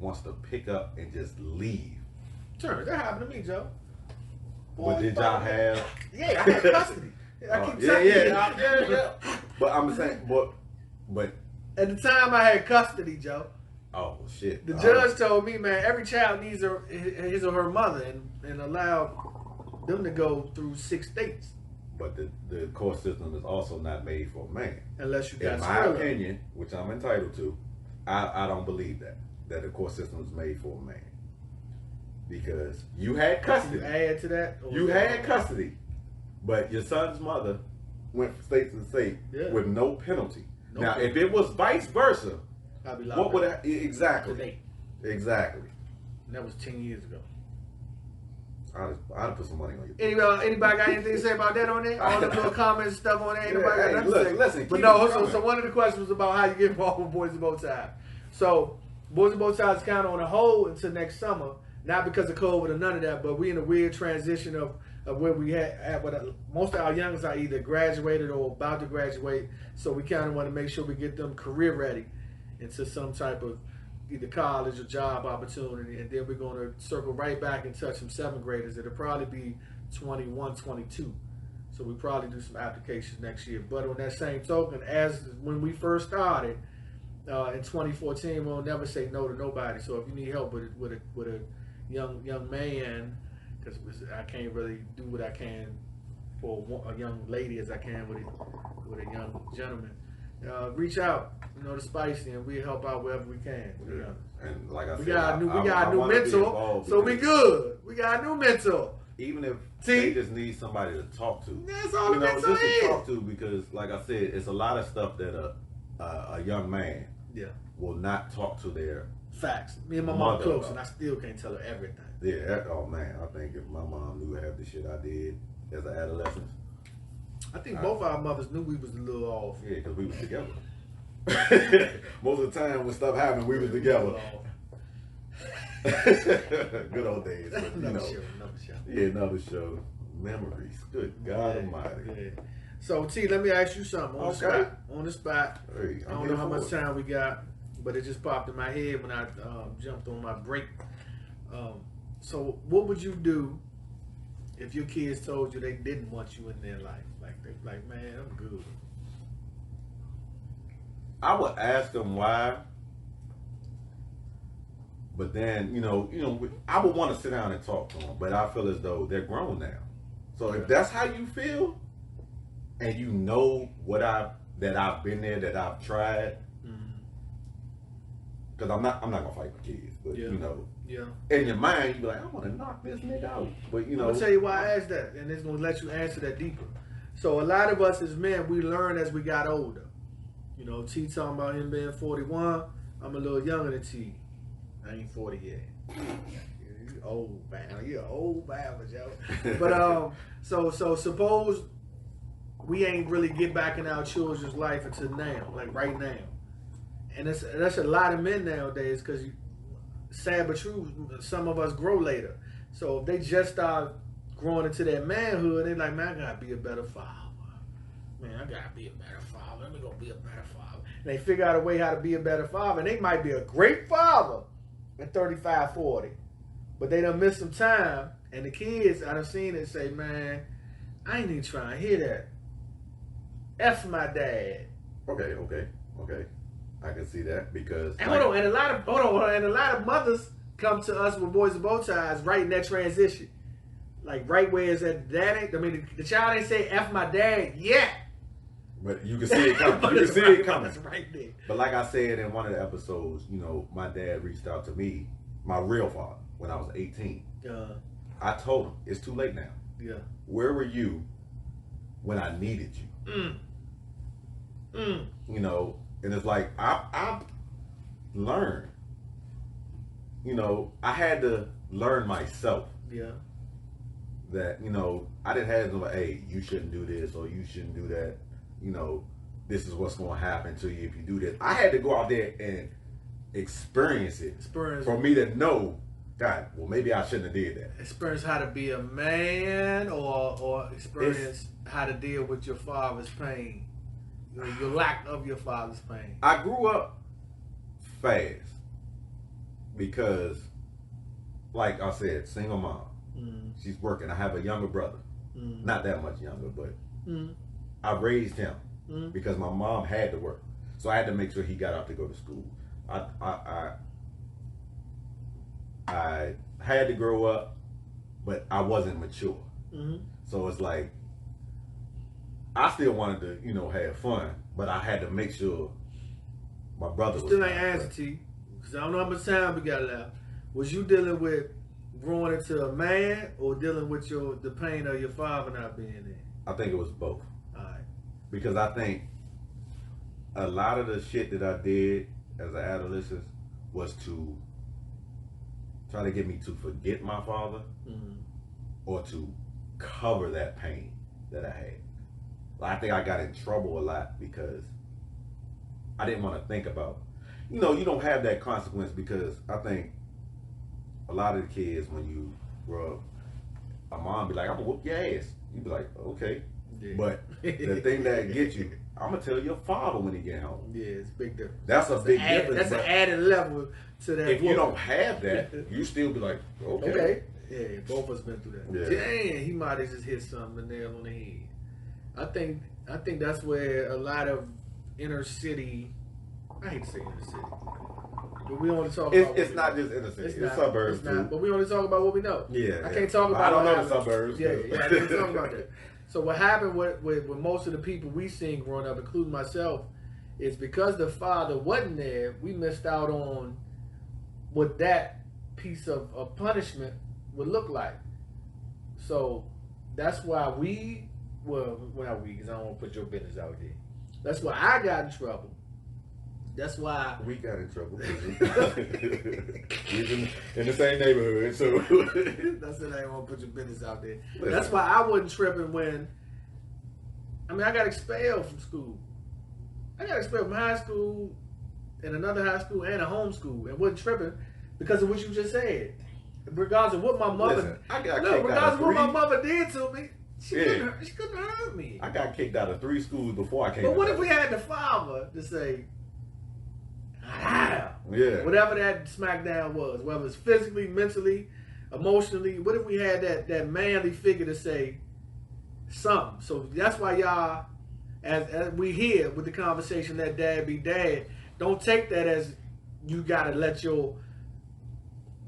wants to pick up and just leave. Sure, that happened to me, Joe. But did y'all have? Yeah, I had custody. I keep telling you. Yeah. But I'm saying, but at the time I had custody, Joe. Oh shit! The judge told me, man, every child needs his or her mother, and allowed them to go through 6 states. But the court system is also not made for a man. Unless you got. In my opinion, which I'm entitled to, I don't believe that the court system is made for a man. Because you had custody. You add to that. You had custody, but your son's mother went from state to state with no penalty. Now, if it was vice versa, I'd be what would exactly? Today. Exactly. And that was 10 years ago. I'd put some money on you. Anybody got anything to say about that on there? All the little comments and stuff on there. Anybody got nothing to say? Listen. But no. So one of the questions was about how you get involved with Boys and Bow Ties. So Boys and Bow Ties is kind of on a hold until next summer. Not because of COVID or none of that, but we in a weird transition of where we had. Most of our youngsters are either graduated or about to graduate, so we kind of want to make sure we get them career ready into some type of either college or job opportunity, and then we're going to circle right back and touch some 7th graders. It'll probably be 21, 22. So we probably do some applications next year. But on that same token, as when we first started in 2014, we'll never say no to nobody. So if you need help with a young man, because I can't really do what I can for a young lady as I can with a young gentleman. Reach out, to Spicy, and we'll help out wherever we can. Yeah. And like I said, we got a new mentor, so we good. We got a new mentor. Even if they just need somebody to talk to. That's all the mentor just is. To talk to, because like I said, it's a lot of stuff that a young man will not talk to their facts. Me and my mom close, and I still can't tell her everything. Yeah. Oh man, I think if my mom knew half the shit I did as an adolescent. I think both our mothers knew we was a little off. Yeah, because we was together. Most of the time when stuff happened, we was together. Good old days. But, Another show. Yeah, another show. Memories. Good God Almighty. Yeah. So T, let me ask you something on the spot. Hey, I don't know how much time we got, but it just popped in my head when I jumped on my break. So what would you do if your kids told you they didn't want you in their life? Like, man, I'm good. I would ask them why, but then I would want to sit down and talk to them. But I feel as though they're grown now. So if that's how you feel, and you know that I've been there, that I've tried, because I'm not gonna fight my kids, but in your mind you be like, I want to knock this nigga out. But I'm gonna tell you why I asked that, and it's gonna let you answer that deeper. So a lot of us as men, we learn as we got older. T talking about him being 41. I'm a little younger than T. I ain't 40 yet. You old man. You're an old man, Joe. But so suppose we ain't really get back in our children's life until now, like right now. And that's a lot of men nowadays, because sad but true, some of us grow later. So if they just start growing into their manhood, they're like, man, I gotta be a better father. man, I gotta be a better father. Let me go be a better father. And they figure out a way how to be a better father, and they might be a great father at 35, 40. But they done missed some time, and the kids, I done seen it say, man, I ain't even trying to hear that. F my dad. Okay. I can see that because And and a lot of mothers come to us with boys and bow ties right in that transition. Like right where it's at the child ain't say F my dad yet. But you can see it coming. You can see it coming. It's right there. But like I said in one of the episodes, my dad reached out to me, my real father, when I was 18. I told him, it's too late now. Yeah. Where were you when I needed you? And it's like I learned. I had to learn myself. Yeah. That I didn't have to hey, you shouldn't do this or you shouldn't do that. This is what's going to happen to you if you do this. I had to go out there and experience it for me to know. God, well, maybe I shouldn't have did that. Experience how to be a man, or experience how to deal with your father's pain, your lack of your father's pain. I grew up fast because, like I said, single mom. She's working. I have a younger brother, not that much younger, but I raised him because my mom had to work, so I had to make sure he got out to go to school. I had to grow up, but I wasn't mature. So it's like I still wanted to, have fun, but I had to make sure my brother was. Still ain't answer to you, because I don't know how much time we got left. Was you dealing with growing into a man or dealing with the pain of your father not being there? I think it was both. All right. Because I think a lot of the shit that I did as an adolescent was to try to get me to forget my father or to cover that pain that I had. I think I got in trouble a lot because I didn't want to think about, you don't have that consequence, because I think a lot of the kids, when you grow up, a mom be like, I'm gonna whoop your ass. You be like, okay. Yeah. But the thing that gets you, I'm gonna tell your father when he get home. Yeah, it's a big difference. That's a big difference. That's an added level to that. If you don't have that, you still be like, okay. Yeah, both of us been through that. Yeah. Dang, he might have just hit something, the nail on the head. I think that's where a lot of inner city, I hate to say inner city, but we only talk about. It's not just inner city. It's suburbs too. But we only talk about what we know. Yeah. I can't talk about. I don't know the suburbs. Yeah, I can't talk about that. So what happened with most of the people we seen growing up, including myself, is because the father wasn't there, we missed out on what that piece of punishment would look like. So that's why not we, because I don't want to put your business out there. That's why I got in trouble. That's why we got in trouble. We've in the same neighborhood, so that's it. I ain't want to put your business out there. Listen. That's why I wasn't tripping when. I got expelled from school. I got expelled from high school, and another high school, and a home school, and wasn't tripping because of what you just said. Regardless of what my mother, regardless of what my mother did to me, she couldn't hurt me. I got kicked out of 3 schools before I came. But what if we had the father to say, yeah, whatever that smackdown was, whether it's physically, mentally, emotionally, what if we had that manly figure to say something? So that's why y'all, as we hear with the conversation, that dad be dad, don't take that as you gotta let your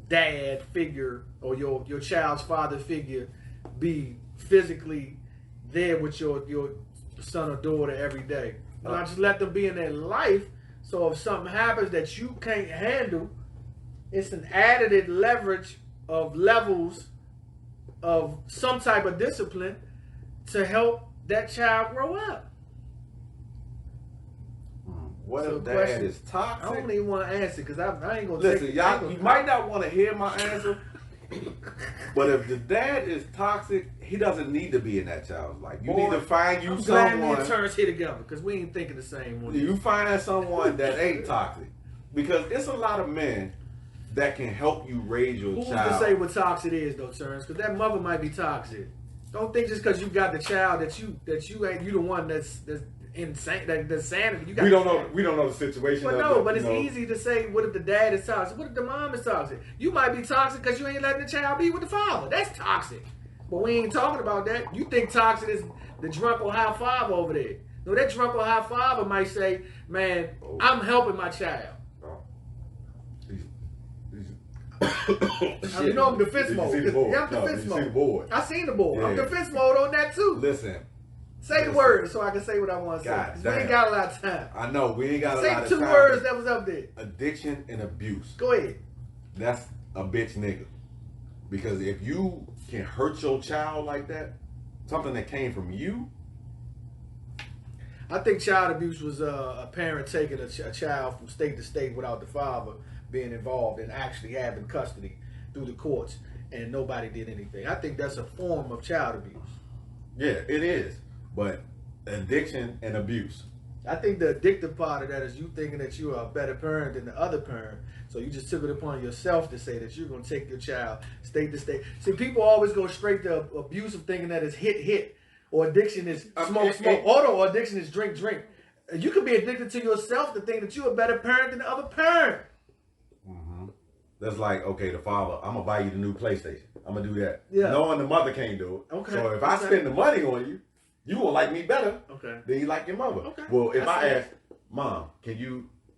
dad figure or your child's father figure be physically there with your son or daughter every day. No, just let them be in their life. So if something happens that you can't handle, it's an added leverage of levels of some type of discipline to help that child grow up. What if dad is toxic? I don't even want to answer because I ain't gonna listen. Y'all, you might not want to hear my answer, but if the dad is toxic, he doesn't need to be in that child's life. You need to find you someone. I'm glad me and Terrence here together because we ain't thinking the same one. You find someone that ain't toxic, because it's a lot of men that can help you raise your child. Who's to say what toxic is though, Terrence? Because that mother might be toxic. Don't think just because you got the child that you ain't you the one that's insane. That's sanity. You got we don't know the situation. But of no, the, but it's know, easy to say, what if the dad is toxic? What if the mom is toxic? You might be toxic because you ain't letting the child be with the father. That's toxic. But we ain't talking about that. You think toxic is the drunk or high five over there. No, that drunk or high fiver might say, man, I'm helping my child. You know I'm defense mode. Yeah, I'm defense mode. I seen the board. Yeah. I'm defense mode on that too. Listen. Say the words so I can say what I want to say. We ain't got a lot of time. I know, we ain't got a lot of time. Say 2 words that was up there. Addiction and abuse. Go ahead. That's a bitch nigga. Because if you can hurt your child like that, something that came from you. I think child abuse was a parent taking a child from state to state without the father being involved and actually having custody through the courts and nobody did anything. I think that's a form of child abuse. Yeah, it is. But addiction and abuse. I think the addictive part of that is you thinking that you are a better parent than the other parent. So you just took it upon yourself to say that you're going to take your child state to state. See, people always go straight to abusive thinking that it's hit. Or addiction is smoke. Or addiction is drink. You could be addicted to yourself to think that you're a better parent than the other parent. Mm-hmm. That's like, okay, the father, I'm going to buy you the new PlayStation. I'm going to do that. Yeah. Knowing the mother can't do it. Okay. So if I spend the money on you, you will like me better than you like your mother. Okay. Well, if I ask, Mom,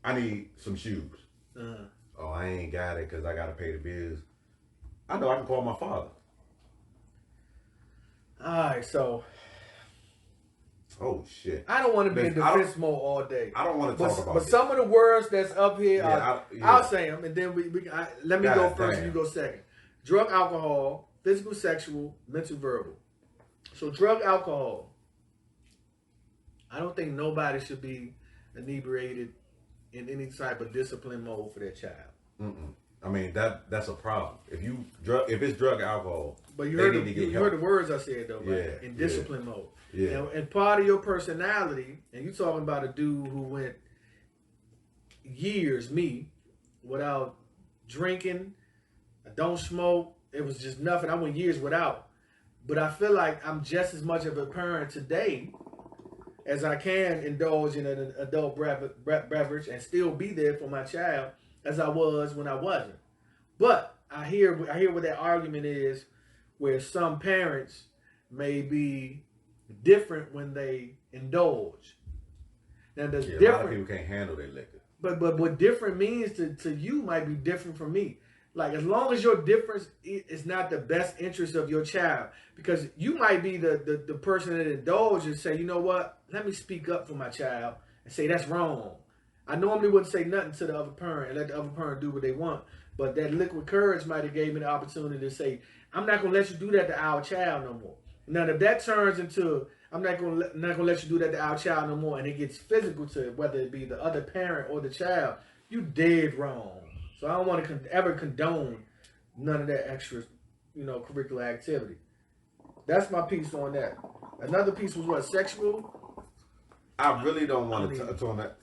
I need some shoes. Oh, I ain't got it because I got to pay the bills. I know I can call my father. All right, so. Oh, shit. I don't want to be in defense mode all day. I don't want to talk about But some of the words that's up here, yeah, I'll say them, and then let me go first and you go second. Drug, alcohol, physical, sexual, mental, verbal. So drug, alcohol. I don't think nobody should be inebriated in any type of discipline mode for their child. Mm-mm. I mean that's a problem. If it's drug, alcohol, but you heard the words I said though, right? Yeah, in discipline mode. Yeah. And part of your personality, and you talking about a dude who went years, without drinking. I don't smoke. It was just nothing. I went years without. But I feel like I'm just as much of a parent today as I can indulge in an adult beverage and still be there for my child as I was when I wasn't. But I hear what that argument is, where some parents may be different when they indulge. Now there's different. A lot of people can't handle their liquor. But what different means to you might be different from me. Like, as long as your difference is not the best interest of your child, because you might be the person that indulges and say, you know what, let me speak up for my child and say that's wrong. I normally wouldn't say nothing to the other parent and let the other parent do what they want, but that liquid courage might have gave me the opportunity to say, I'm not going to let you do that to our child no more. Now, if that turns into, I'm not going to let you do that to our child no more, and it gets physical to it, whether it be the other parent or the child, you dead wrong. So I don't want to ever condone none of that extra, curricular activity. That's my piece on that. Another piece was what, sexual? I really don't want to touch on that.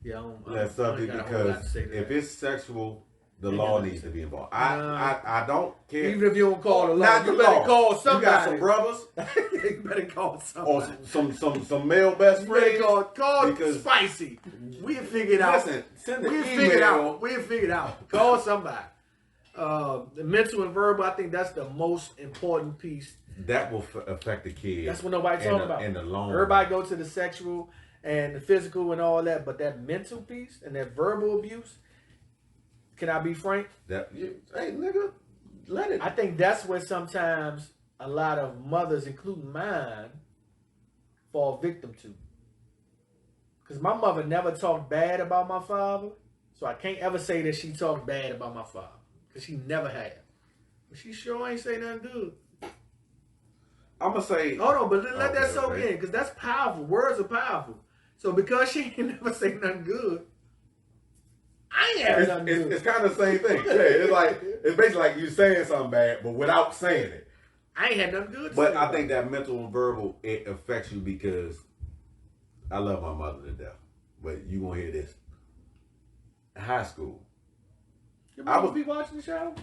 Yeah, that subject because if it's sexual, the law needs to be involved. I don't care. Even if you don't call the law, you better call somebody. You got some brothers. You better call somebody. Or some male best friends. Call spicy. We'll figure it out. Listen, send We'll figure it out. Call somebody. The mental and verbal, I think that's the most important piece. That will affect the kid. That's what nobody talking about. In the long run. Everybody go to the sexual and the physical and all that, but that mental piece and that verbal abuse, can I be frank? Hey, nigga, let it. I think that's where sometimes a lot of mothers, including mine, fall victim to. Because my mother never talked bad about my father, so I can't ever say that she talked bad about my father. Because she never had. But she sure ain't say nothing good. I'm going to say... Hold on, but let that soak in, because that's powerful. Words are powerful. So because she ain't never say nothing good, I ain't having nothing good. It's kind of the same thing. Yeah, it's basically like you saying something bad, but without saying it. I ain't had nothing good. But I think that mental and verbal, it affects you because I love my mother to death. But you gonna hear this. High school. Your mother be watching the show?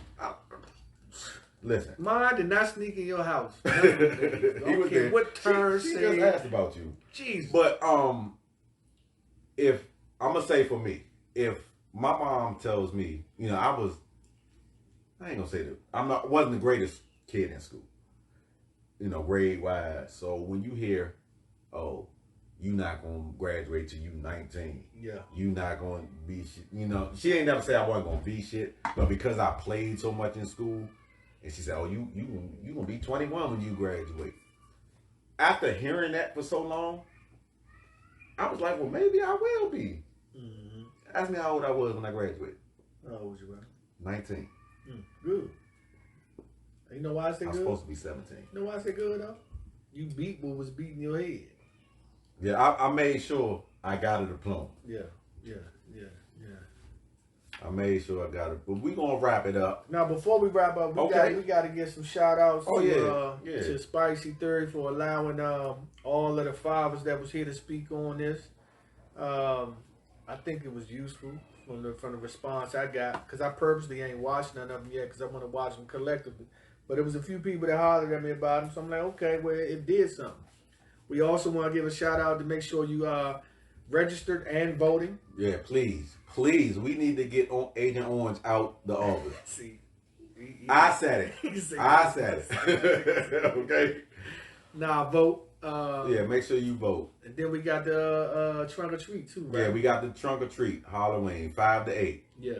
Listen. Mine did not sneak in your house. Okay, what turn she said? just asked about you. Jesus. But if I'm gonna say for me, if my mom tells me, you know, I ain't gonna say that wasn't the greatest kid in school, you know, grade wise. So when you hear, oh, you not gonna graduate till you 19, you not gonna be shit, you know, she ain't never say I wasn't gonna be shit, but because I played so much in school, and she said, oh, you gonna be 21 when you graduate. After hearing that for so long, I was like, well, maybe I will be. Mm-hmm. Ask me how old I was when I graduated. How old was you, bro? 19. Good. You know why I say good? I was supposed to be 17. You know why I say good, though? You beat what was beating your head. Yeah, I made sure I got a diploma. Yeah. I made sure I got it. But we're going to wrap it up. Now, before we wrap up, we got to get some shout-outs to Spicy Theory for allowing all of the fathers that was here to speak on this. I think it was useful from the response I got, because I purposely ain't watched none of them yet because I want to watch them collectively. But there was a few people that hollered at me about them, so I'm like, okay, well, it did something. We also want to give a shout-out to make sure you registered and voting. Yeah, please. We need to get Agent Orange out the office. See, I said it. I said it. Okay. Nah, vote. Yeah, make sure you vote. And then we got the trunk or treat too, right? Yeah, we got the trunk or treat Halloween 5 to 8. Yeah.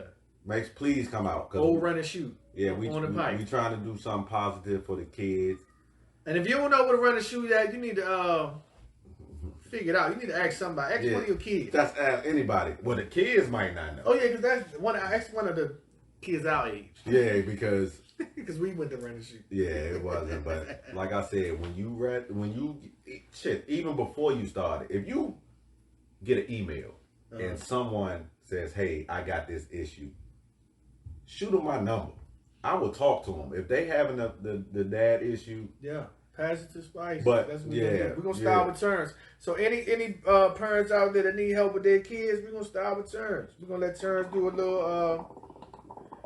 Please come out. Old run and shoot. Yeah, we trying to do something positive for the kids. And if you don't know what a run and shoot at, you need to figure it out. You need to ask somebody. Ask one of your kids. That's ask anybody. Well, the kids might not know. Oh yeah, because that's one. I asked one of the kids our age. Yeah, because we went to run and shoot. Yeah, it wasn't. But like I said, even before you started, if you get an email and someone says, "Hey, I got this issue," shoot them my number. I will talk to them if they having the dad issue. Yeah. Pass it to Spice. But that's what we're gonna start with Terrence. So any parents out there that need help with their kids, we're gonna start with Terrence. We're gonna let Terrence do a little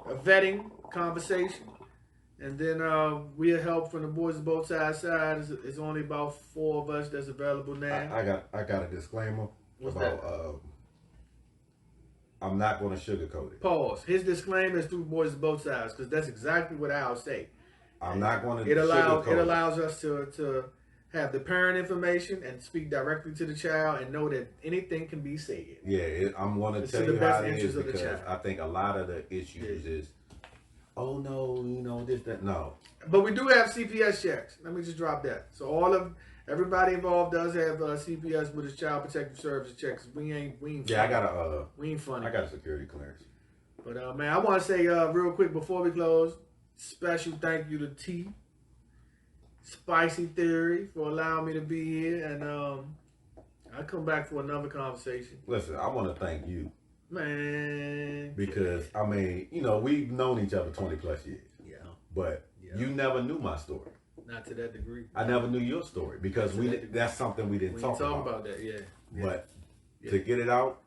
a vetting conversation, and then we'll help from the boys of both sides. It's only about 4 of us that's available now. I got a disclaimer. What's about that? I'm not gonna sugarcoat it. Pause. His disclaimer is through boys of both sides, because that's exactly what I'll say. I'm not going to. It allows us to have the parent information and speak directly to the child and know that anything can be said. Yeah, I'm going to tell you how it is, because I think a lot of the issues is, oh no, you know this, that, no. But we do have CPS checks. Let me just drop that. So everybody involved does have CPS with his Child Protective Services checks. We ain't. Yeah, we ain't funny. I got a security clearance. But man, I want to say real quick before we close. Special thank you to T, Spicy Theory, for allowing me to be here, and I'll come back for another conversation. Listen, I want to thank you, man, because I mean, you know, we've known each other 20 plus years. Yeah, but you never knew my story. Not to that degree. I never knew your story because that's something we didn't talk about. That, yeah. But to get it out,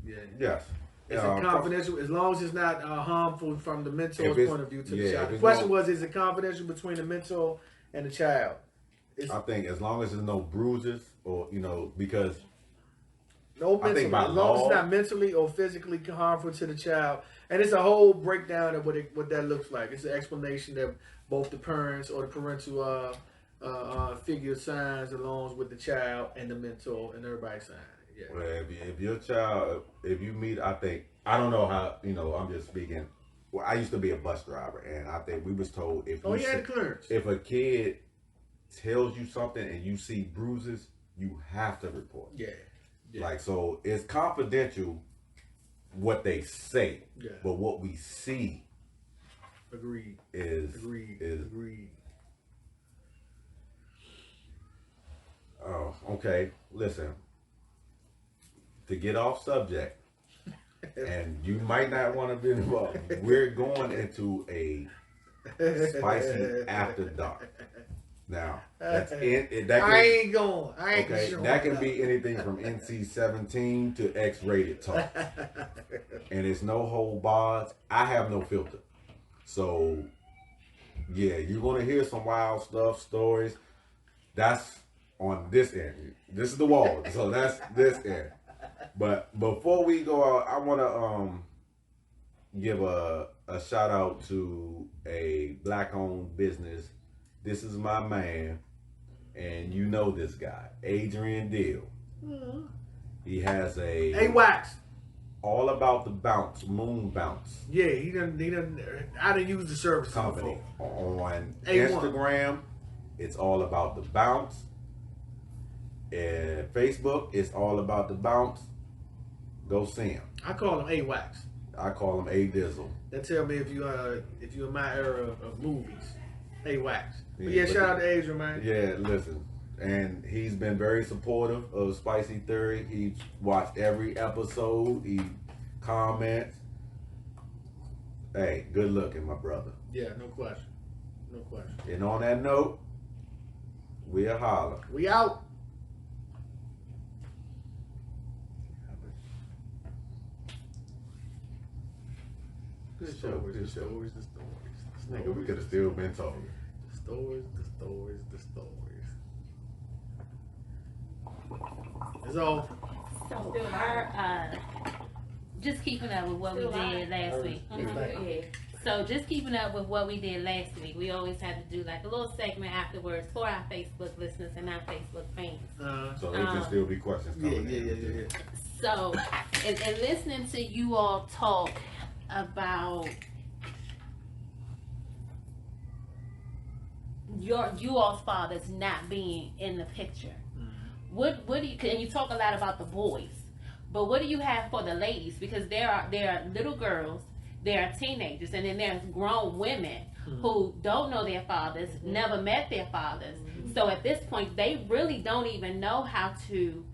yes. Is it confidential? As long as it's not harmful from the mentor's point of view to the child. The question was, is it confidential between the mentor and the child? I think as long as there's no bruises or, you know, because no mentally, as long as it's not mentally or physically harmful to the child. And it's a whole breakdown of what that looks like. It's an explanation that both the parents or the parental figure signs along with the child and the mentor and everybody signs. Yeah. Well, if your child, if you meet, I don't know how, you know, I'm just speaking. Well, I used to be a bus driver, and I think we was told if a kid tells you something and you see bruises, you have to report. Yeah. Like, so it's confidential what they say, but what we see. Agreed. Agreed. Oh, okay. Listen. To get off subject, and you might not want to be involved, we're going into a spicy after dark. Now, that's it. I ain't going. That can be anything from NC-17 to X-rated talk, and it's no hold bars. I have no filter, so Yeah, you're gonna hear some wild stuff, stories. That's on this end. This is the wall, so that's this end. But before we go out, I wanna give a shout out to a black owned business. This is my man, and you know this guy, Adrian Deal. Mm-hmm. He has a Wax. all about the bounce, moon bounce. Yeah, he done. I done used the service Company before. on A1. Instagram. It's all about the bounce. And Facebook, it's all about the bounce. Go see him. I call him Wax. I call him A Dizzle. That tell me if you're in my era of movies. Wax. But Yeah, shout out to Adrian, man. Yeah, listen. And he's been very supportive of Spicy Theory. He's watched every episode. He comments. Hey, good looking, my brother. Yeah, no question. No question. And on that note, we'll holler. We out. Good show. Good show. The stories. Nigga, we could have still been talking. The stories. That's all. So our just keeping up with what we did last week. Yeah. So just keeping up with what we did last week. We always had to do like a little segment afterwards for our Facebook listeners and our Facebook fans. So there can still be questions coming in. Yeah. So, and listening to you all talk about you all's fathers not being in the picture. What do you, and you talk a lot about the boys, but what do you have for the ladies? Because there are little girls, there are teenagers, and then there's grown women who don't know their fathers, never met their fathers. So at this point, they really don't even know how to.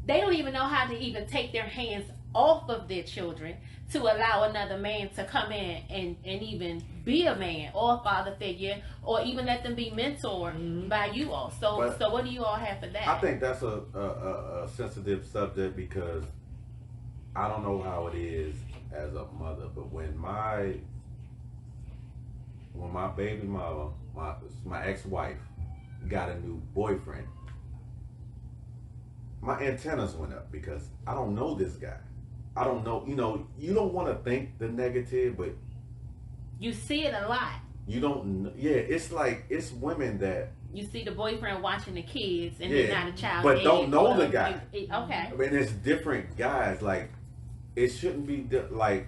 They don't even know how to even take their hands off of their children to allow another man to come in and even be a man or a father figure, or even let them be mentored by you all. So what do you all have for that? I think that's a sensitive subject because I don't know how it is as a mother, but when my baby mama, my ex-wife, got a new boyfriend, my antennas went up because I don't know this guy. I don't know, you don't want to think the negative, but you see it a lot. You don't, it's like, it's women that you see the boyfriend watching the kids and they're not a child, but don't know the guy. Okay. I mean, it's different guys. Like, it shouldn't be like,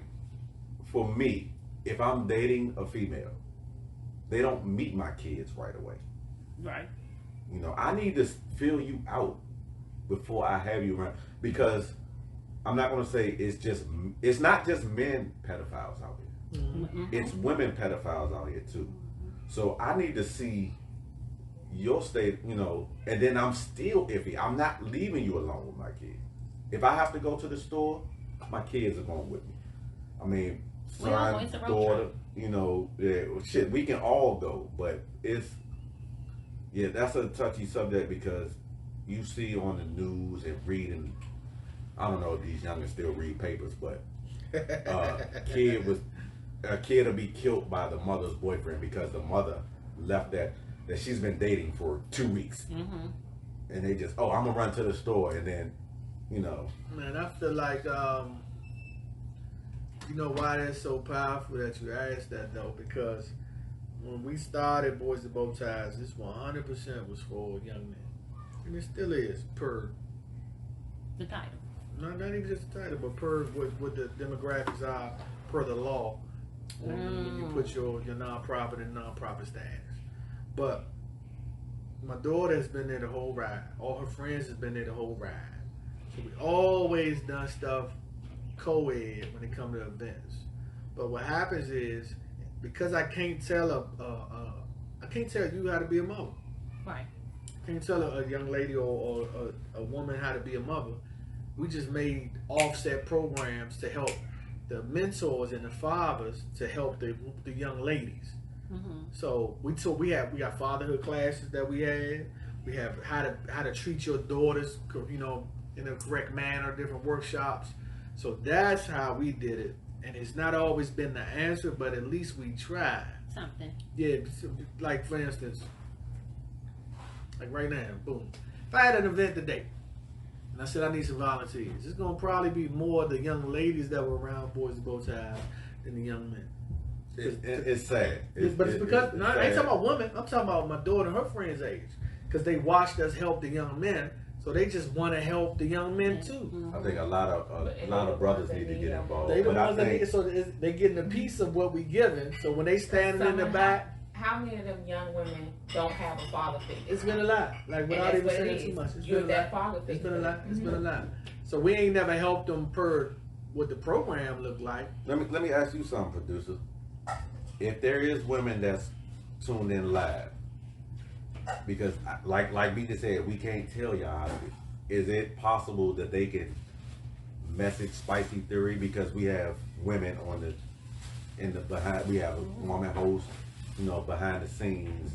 for me, if I'm dating a female, they don't meet my kids right away. Right. I need to feel you out before I have you around, because I'm not going to say it's not just men pedophiles out here. It's women pedophiles out here too. So I need to see your state, and then I'm still iffy. I'm not leaving you alone with my kids. If I have to go to the store, my kids are going with me. I mean, son, daughter, shit, we can all go, but that's a touchy subject because you see on the news and reading, I don't know if these youngins still read papers, but a kid will be killed by the mother's boyfriend because the mother left that she's been dating for 2 weeks. And they just, I'm gonna run to the store, and then, Man, I feel like, why that's so powerful that you asked that though, because when we started Boys and Bowties, this 100% was for young men. And it still is, per the title. Not even just the title, but per what the demographics are per the law when you put your nonprofit in nonprofit status. But my daughter has been there the whole ride. All her friends has been there the whole ride. So we always done stuff co-ed when it comes to events. But what happens is, because I can't tell I can't tell you how to be a mother. Right. I can't tell a young lady or a woman how to be a mother. We just made offset programs to help the mentors and the fathers to help the young ladies. So we got fatherhood classes that we had. We have how to treat your daughters, in a correct manner, different workshops. So that's how we did it and it's not always been the answer, but at least we tried. Something. Yeah, like for instance, like right now, boom. If I had an event today, and I said I need some volunteers, it's gonna probably be more the young ladies that were around Boys with Bow Ties than the young men. It's sad. But it's because I ain't talking about women. I'm talking about my daughter and her friends' age, because they watched us help the young men, so they just want to help the young men too. I think a lot of brothers need to get involved. They the ones that need it, so they're getting a piece of what we giving. So when they standing in the back, how many of them young women don't have a father figure? it's been a lot. Like without even saying too much, it's been a lot. It's been a lot. It's been a lot. So we ain't never helped them per what the program looked like. Let me ask you something, producer. If there is women that's tuned in live, because like BJ said, we can't tell y'all. Is it possible that they can message Spicy Theory, because we have women in the behind, we have a woman host, behind the scenes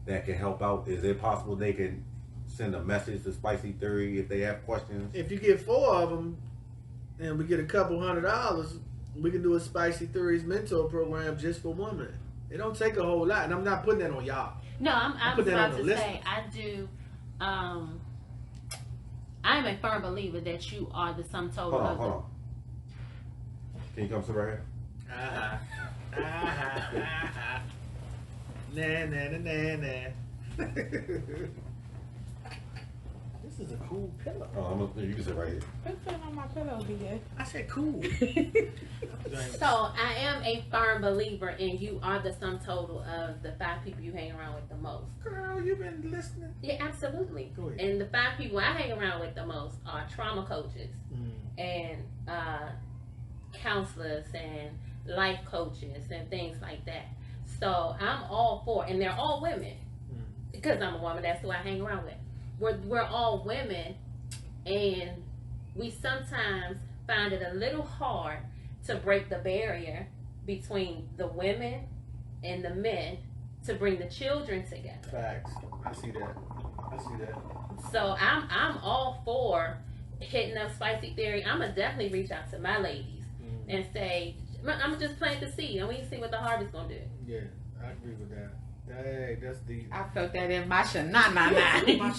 that can help out? Is it possible they can send a message to Spicy Theory if they have questions? If you get 4 of them, and we get a couple $100, we can do a Spicy Theories mentor program just for women. It don't take a whole lot, and I'm not putting that on y'all. No, I'm about to say I do. I'm a firm believer that you are the sum total. Hold on. Can you come sit right here? Nah. This is a cool pillow. Oh, you can sit right here. Quit sitting on my pillow, BJ. I said cool. So I am a firm believer in you are the sum total of the 5 people you hang around with the most. Girl, you been listening? Yeah, absolutely. Go ahead. And the 5 people I hang around with the most are trauma coaches and counselors and life coaches and things like that. So I'm all for, and they're all women because I'm a woman. That's who I hang around with. We're all women, and we sometimes find it a little hard to break the barrier between the women and the men to bring the children together. Facts. I see that. So I'm all for hitting up Spicy Theory. I'm gonna definitely reach out to my ladies and say, I'm just planting the seed, and we see what the harvest gonna do. Yeah, I agree with that. Hey, that's deep. I felt that in my shanana.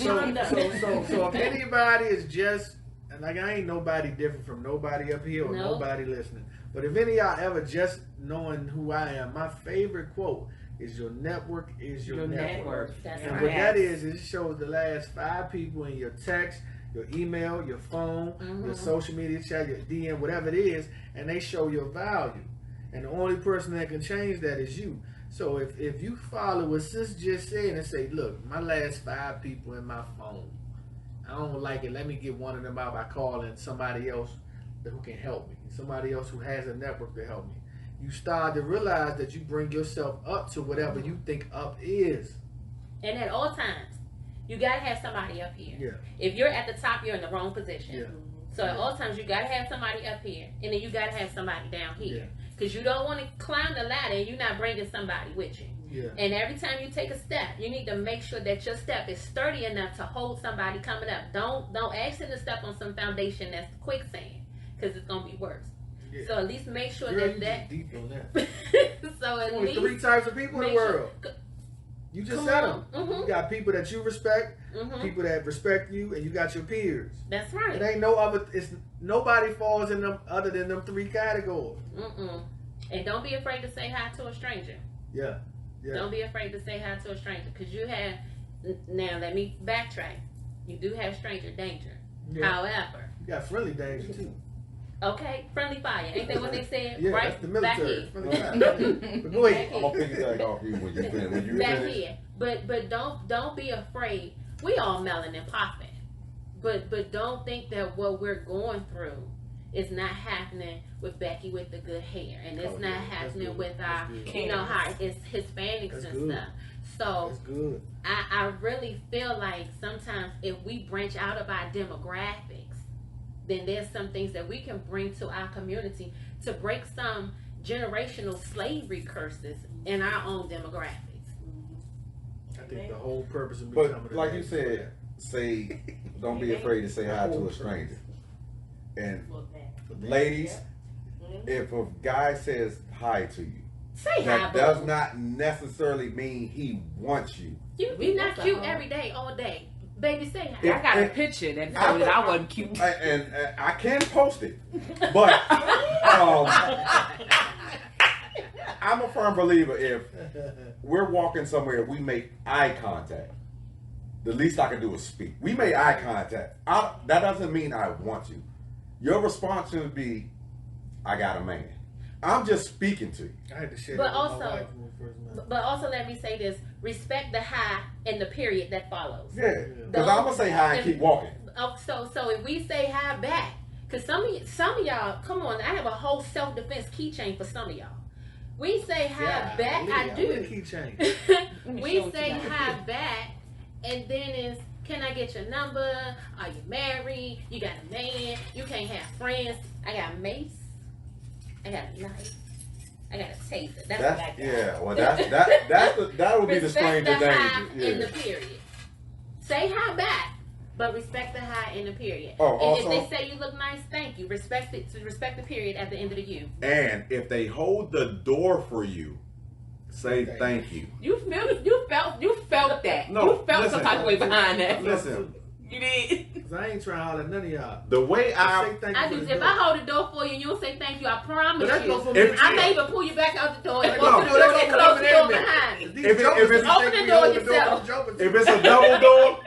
So if anybody is just, and like I ain't nobody different from nobody up here or nobody listening, but if any of y'all ever just knowing who I am, my favorite quote is your network is your network. That's and right. what that is, it shows the last 5 people in your text, your email, your phone, your social media chat, your DM, whatever it is, and they show your value. And the only person that can change that is you. So if you follow what sis just said and say, look, my last 5 people in my phone, I don't like it, let me get one of them out by calling somebody else who can help me, somebody else who has a network to help me. You start to realize that you bring yourself up to whatever you think up is. And at all times, you gotta have somebody up here. Yeah. If you're at the top, you're in the wrong position. Yeah. So at all times, you gotta have somebody up here, and then you gotta have somebody down here. Because you don't want to climb the ladder and you're not bringing somebody with you. Yeah. And every time you take a step, you need to make sure that your step is sturdy enough to hold somebody coming up. Don't ask them to step on some foundation that's quicksand, because it's gonna be worse. Yeah. So at least make sure that deep on that. So at only least 3 types of people in the world. You just said them. You got people that you respect, people that respect you, and you got your peers. That's right. It ain't no other. It's nobody falls in them other than them 3 categories. And don't be afraid to say hi to a stranger. Yeah. Don't be afraid to say hi to a stranger, because you have. Now let me backtrack. You do have stranger danger. Yeah. However, you got friendly danger too. Okay, friendly fire. Ain't that what they said? Yeah, right? That's the military. But go ahead. I'm gonna piggyback off you when you finish. Back here. But don't be afraid. We all melanin popping. But don't think that what we're going through is not happening with Becky with the good hair, and it's not happening with our, how it's Hispanics and stuff. So that's good. I really feel like sometimes if we branch out of our demographics, then there's some things that we can bring to our community to break some generational slavery curses in our own demographics. I think the whole purpose of becoming But like you said, don't be afraid to say hi to a stranger. And ladies, if a guy says hi to you, Say hi, that boo. does not necessarily mean he wants you. You not cute every day, all day. Baby, say hi. I got a picture that showed that I wasn't cute. And I can post it, but I'm a firm believer if we're walking somewhere, we make eye contact. The least I can do is speak. We made eye contact. That doesn't mean I want you. Your response should be, I got a man. I'm just speaking to you. I had to share But that with also- my wife when we first met. But also, let me say this: respect the hi and the period that follows. Yeah, because I'm gonna say hi and keep walking. So if we say hi back, because some of y'all, come on, I have a whole self-defense keychain for some of y'all. We say hi back, I do. Keychain. We say hi back, and then it's, can I get your number? Are you married? You got a man? You can't have friends. I got a mace. I got a knife. I got a taser. That's what I got. Yeah, well, that would be the Respect stranger the hi danger. in the Yeah. period. Say hi back, but respect the hi in the period. Oh, and also- if they say you look nice, thank you. Respect the period at the end of the you. And if they hold the door for you, say thank you. You felt that. No, you felt listen. some type of way behind that. Listen, You did. Cause I ain't trying to holler at none of y'all. the way Say I thank I you do. for the If door. I hold the door for you and you don't say thank you, I promise But that's you. no for If- me. I may even pull you back out the door and No, open the door that's and no close for the door me. behind you. These If it- jokers if it's- think Open the we door hold yourself. for jokers. if it's a double door,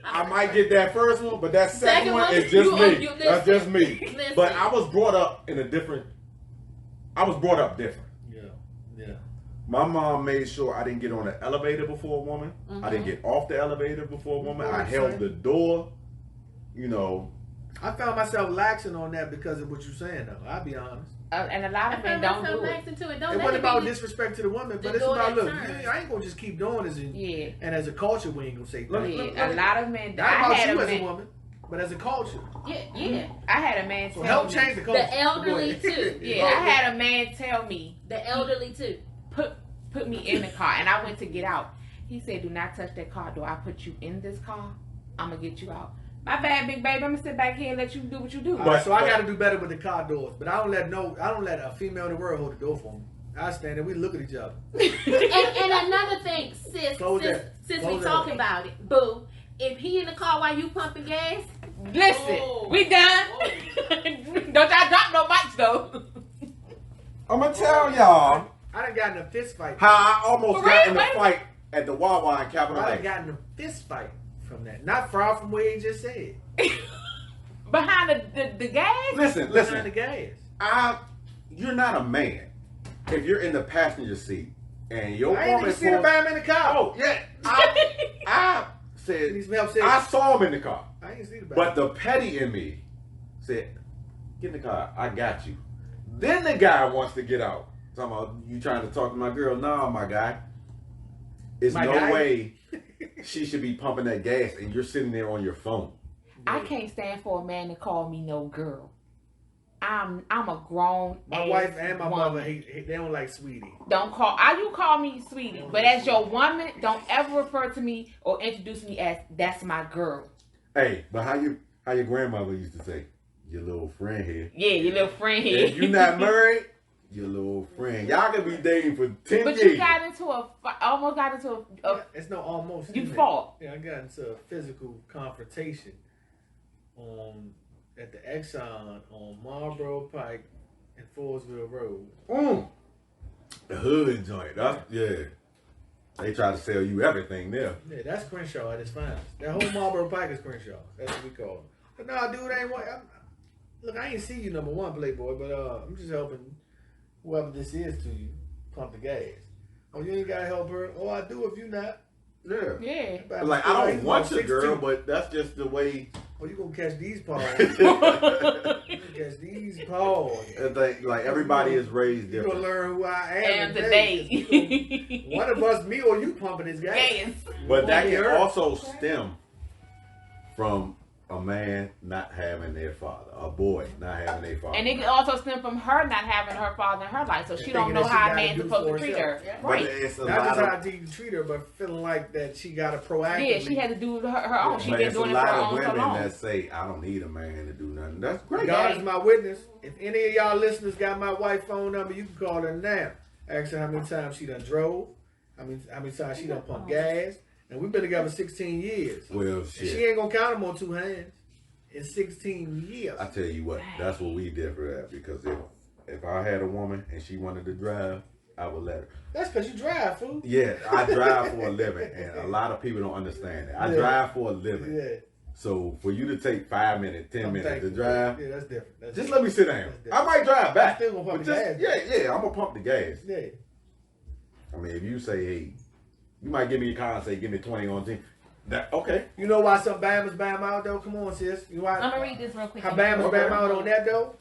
I might get that first one, but that second Second one one, is just you- me. you That's listen. just me. Listen. But I was brought up in a different. I was brought up different. Yeah. My mom made sure I didn't get on the elevator before a woman. I didn't get off the elevator before a woman. I held the door. You know, I found myself laxing on that because of what you're saying, though. I'll be honest. And a lot I of men found don't myself do it. relaxing to it. Don't It let wasn't it about be disrespect to the woman, the but it's door about, that look, turns. I ain't gonna just keep doing this. Yeah. And as a culture, we ain't gonna say Look, thank you. Yeah, a lot of men. Not I about had you a as a man. woman, but as a culture. Yeah. I had a man So tell help me. change the culture. The elderly Go ahead. too. Yeah, I had a man tell me The elderly too. put me in the car, and I went to get out. He said, "Do not touch that car door. I put you in this car. I'm gonna get you out." My bad, big baby. I'm gonna sit back here and let you do what you do. All right, so I got to do better with the car doors, but I don't let a female in the world hold the door for me. I stand there, we look at each other. And another thing, since Close we that. talking about it, boo. If he in the car while you pumping gas, Listen, Whoa. we done. Don't y'all drop no mics though. I'm gonna tell y'all I done got in a fist fight. how I almost For got real, in a man? fight at the Wawa in I Capitol done Heights. got in a fist fight from that. Not far from where he just said. Behind the gas. Listen, Behind the listen. gas. You're not a man if you're in the passenger seat and your I ain't woman even seen the bam in the car. Oh yeah, I said Need some help, sis? I saw him in the car, I ain't seen the bam. but the petty in me said, "Get in the car, I got you." Then the guy wants to get out. Talking about you trying to talk to my girl? Nah, my guy. There's My no guy? way she should be pumping that gas and you're sitting there on your phone. I can't stand for a man to call me no girl. I'm a grown. My ass wife and my woman. mother, they don't like sweetie. Don't call. You call me sweetie, but as your woman, don't ever refer to me or introduce me as that's my girl. Hey, but how your grandmother used to say, your little friend here. Yeah, your little friend here. If you're not married, your little friend. Y'all can be dating for 10 But years. you got into almost got into a It's no almost. you isn't it? fought. Yeah, I got into a physical confrontation at the Exxon on Marlboro Pike and Forestville Road. The hood joint. Yeah. They try to sell you everything there. Yeah, that's Crenshaw at its finest. That whole Marlboro Pike is Crenshaw. That's what we call it. But no, dude, look, I ain't see you number one, Playboy, but I'm just helping whoever this is to you pump the gas. Oh, you ain't gotta help her. Oh, I do if you not. Yeah. Yeah. Like, I don't He's want about your girl, 6'2". but that's just the way. Oh, you gonna catch these paws. You gonna catch these paws. Like everybody is raised You gonna different. learn who I am And today. today. One of us, me or you, pumping this gas. Gas. But that Yeah. can also stem from a man not having their father, a boy not having their father. And it can also stem from her not having her father in her life, so she don't know how a man's supposed to treat her. Yeah. Right. But it's a Not lot just of, how to treat her, but feeling like that she got to proactively. Yeah, she had to do her own. She but been it's doing a it for lot her of own so women long. that say, I don't need a man to do nothing. That's great. God is my witness. If any of y'all listeners got my wife's phone number, you can call her now. Ask her how many times she done drove, how many times she done pumped gas. And we've been together 16 years. Well, And shit. she ain't going to count them on two hands. In 16 years. I tell you what, that's what we differ at. Because if I had a woman and she wanted to drive, I would let her. That's because you drive, fool. Yeah, I drive for a living, and a lot of people don't understand that. I drive for a living. Yeah. So for you to take 5 minutes, 10 minutes to drive, Yeah, that's different. just let me sit down. I might drive back. Still gonna pump but the just, gas. yeah, I'm gonna pump the gas. Yeah. I mean, if you say, hey, you might give me a car and say, give me 20 on 10. That okay? You know why some Bammers bam out though? Come on, sis. You know why? I'm gonna read this real quick. How Bammers bam out on that though?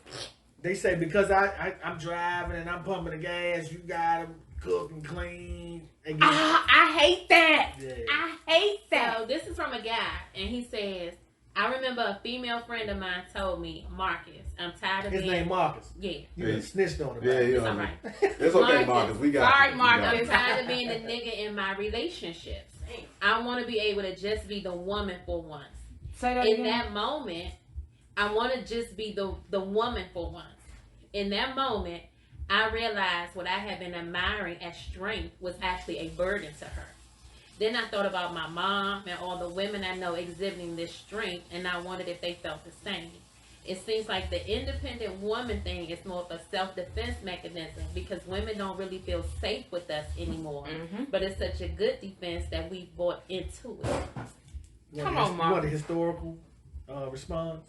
They say because I'm driving and I'm pumping the gas, you gotta cook and clean and get. I hate that. Yeah. I hate that. So this is from a guy, and he says, "I remember a female friend of mine told me, Marcus, I'm tired of His being name Marcus. yeah." You been snitched on him. Yeah, It's yeah. all right. It's okay, Marcus. We got Sorry, you. Marcus. I'm tired of being the nigga in my relationships. I want to be able to just be the woman for once. Say that In again. that moment, I want to just be the woman for once. In that moment, I realized what I had been admiring as strength was actually a burden to her. Then I thought about my mom and all the women I know exhibiting this strength, and I wondered if they felt the same. It seems like the independent woman thing is more of a self-defense mechanism because women don't really feel safe with us anymore. Mm-hmm. But it's such a good defense that we bought into it. Come on, You want Marcus. a historical response?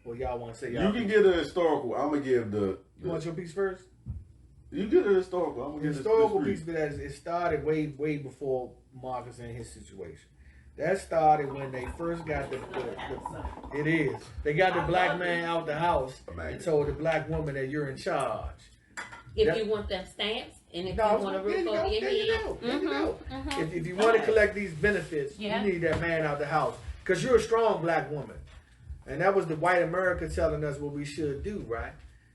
Or y'all want to say y'all? You can get a historical. I'm gonna give the You want your piece first? you get a historical. I'm The gonna get historical the piece, but it started way before Marcus and his situation. That started when they first got it is. They got the black man out the house and told the black woman that you're in charge. If That- you want them stamps, and if No, you want a there roof you over go, your there you head, go, there you go. mhm. If you want to collect these benefits, Yeah. you need that man out the house. Because you're a strong black woman. And that was the white America telling us what we should do, right?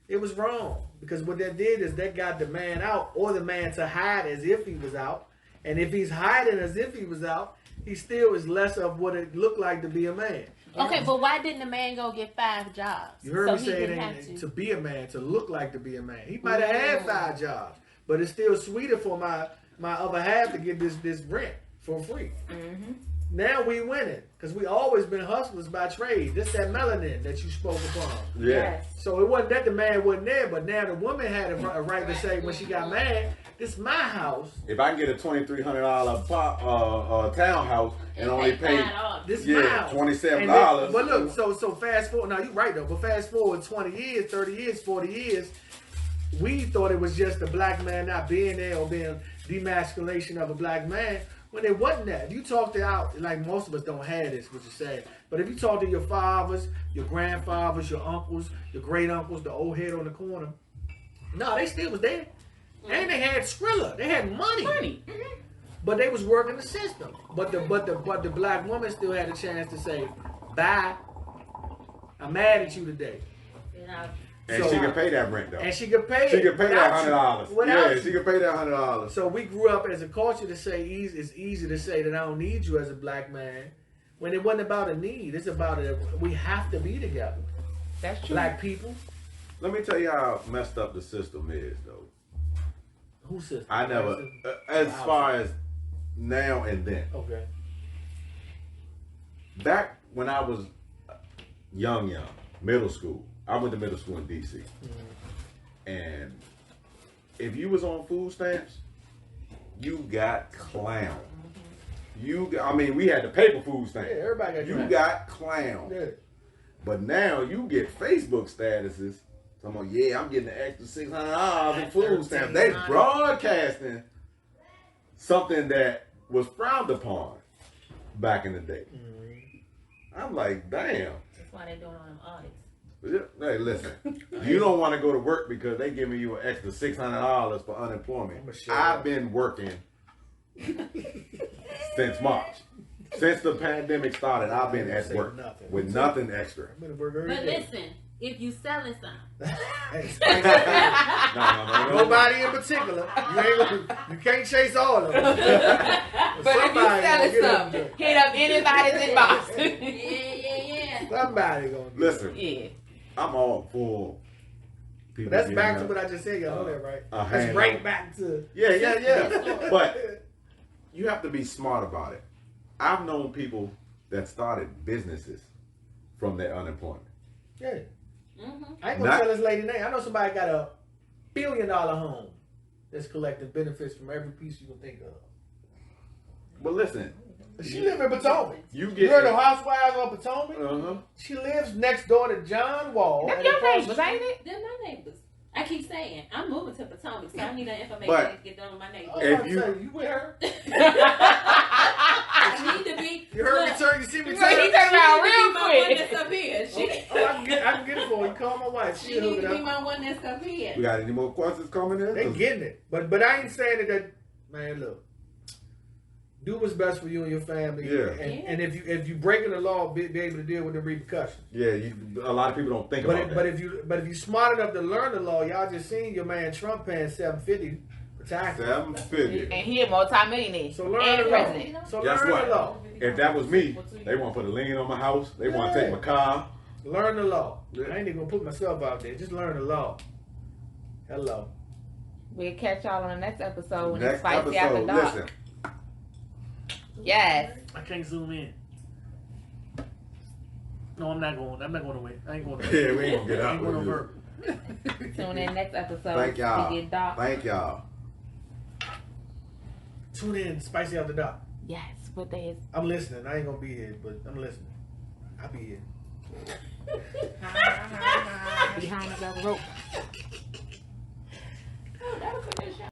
It was wrong. Because what that did is that got the man out or the man to hide as if he was out. And if he's hiding as if he was out, he still is less of what it looked like to be a man. Okay, but why didn't the man go get 5 jobs? You heard so me he say it didn't have ain't to be a man, to look like to be a man. He might have had 5 jobs, but it's still sweeter for my other half to get this rent for free. Mm-hmm. Now we winning because we always been hustlers by trade. This that melanin that you spoke upon. Yeah. Yes. So it wasn't that the man wasn't there, but now the woman had a right to say when she got mad, "This is my house. If I can get a $2,300 townhouse and only pay $5. This is my house." $27. But look, so fast forward. Now you're right though. But fast forward 20 years, 30 years, 40 years. We thought it was just the black man not being there or being demasculation of a black man. When it wasn't that. If you talk to out, like most of us don't have this, what you say. But if you talk to your fathers, your grandfathers, your uncles, your great uncles, the old head on the corner, no, they still was there. And they had Skrilla. They had money. But they was working the system. But the black woman still had a chance to say, "Bye. I'm mad at you today." You know, And So- she can pay that rent though. And she could pay She it can pay that without $100. you. Without Yeah, you. she can pay that $100. So we grew up as a culture to say it's easy to say that I don't need you as a black man, when it wasn't about a need. It's about we have to be together. That's true. Black people. Let me tell you how messed up the system is though. Who says? I never, as far as now and then. Okay. Back when I was young, middle school, I went to middle school in D.C. And if you was on food stamps, you got clown. We had the paper food Yeah, stamps. everybody got You clown. got clown. Yeah. But now you get Facebook statuses. Someone, yeah, I'm getting an extra $600 in food stamps. They broadcasting something that was frowned upon back in the day. I'm like, damn. that's why they're doing all them audits. Hey, listen. You don't want to go to work because they giving you an extra $600 for unemployment. I'ma shut I've up. been working since March. Since the pandemic started, I've been at Say work nothing. with nothing extra. I've been at work every But day. listen, if you selling some, No. Nobody in particular. You can't chase all of them. But if you selling something, hit up anybody's inbox. yeah. Somebody gonna do Listen, Yeah. I'm all for people. But that's getting back to up. what I just said. Y'all know that, right? a That's hand right on- back to. Yeah. But you have to be smart about it. I've known people that started businesses from their unemployment. Yeah. Mm-hmm. I ain't gonna Not- tell this lady name. I know somebody got $1 billion home that's collecting benefits from every piece you can think of. But listen, She live in Potomac. you You get heard of Housewives on Potomac? Uh-huh. She lives next door to John Wall. That's and your across neighbors, the ain't it? They're my neighbors. I keep saying, I'm moving to Potomac, so I need that information But- to get done with my street. neighbors. I was If about to you- say, you with her? I need to be. You heard me look, turn. You see me He turn. turned she around need to real be my one quick. that's up here. She, Oh, I can get it for you. Call my wife. she She'll hook need it to be up. my one that's up here. We got any more questions coming in? They getting it, but I ain't saying that. Man, look, do what's best for you and your family. Yeah. And if you breaking the law, be able to deal with the repercussions. Yeah, a lot of people don't think about that. But if you smart enough to learn the law, y'all just seen your man Trump paying $750 for taxes. $750. And he a multi-millionaire. So learn and the president. law. So Guess learn what? the law. If that was me, they want to put a lien on my house. They want to take my car. Learn the law. Yeah. I ain't even gonna put myself out there. Just learn the law. Hello. We'll catch y'all on the next episode when it's Next spicy after episode, dark. listen. Yes. I can't zoom in. No, I'm not going away. I ain't going away. Yeah, we ain't gonna get I out ain't going with you. over. Tune in next episode. Thank y'all. We get dark. Thank y'all. Tune in, Spicy After Dark. Yes. What day is I'm listening. I ain't gonna be here, but I'm listening. I'll be here. behind the rope? Oh, that was a good show.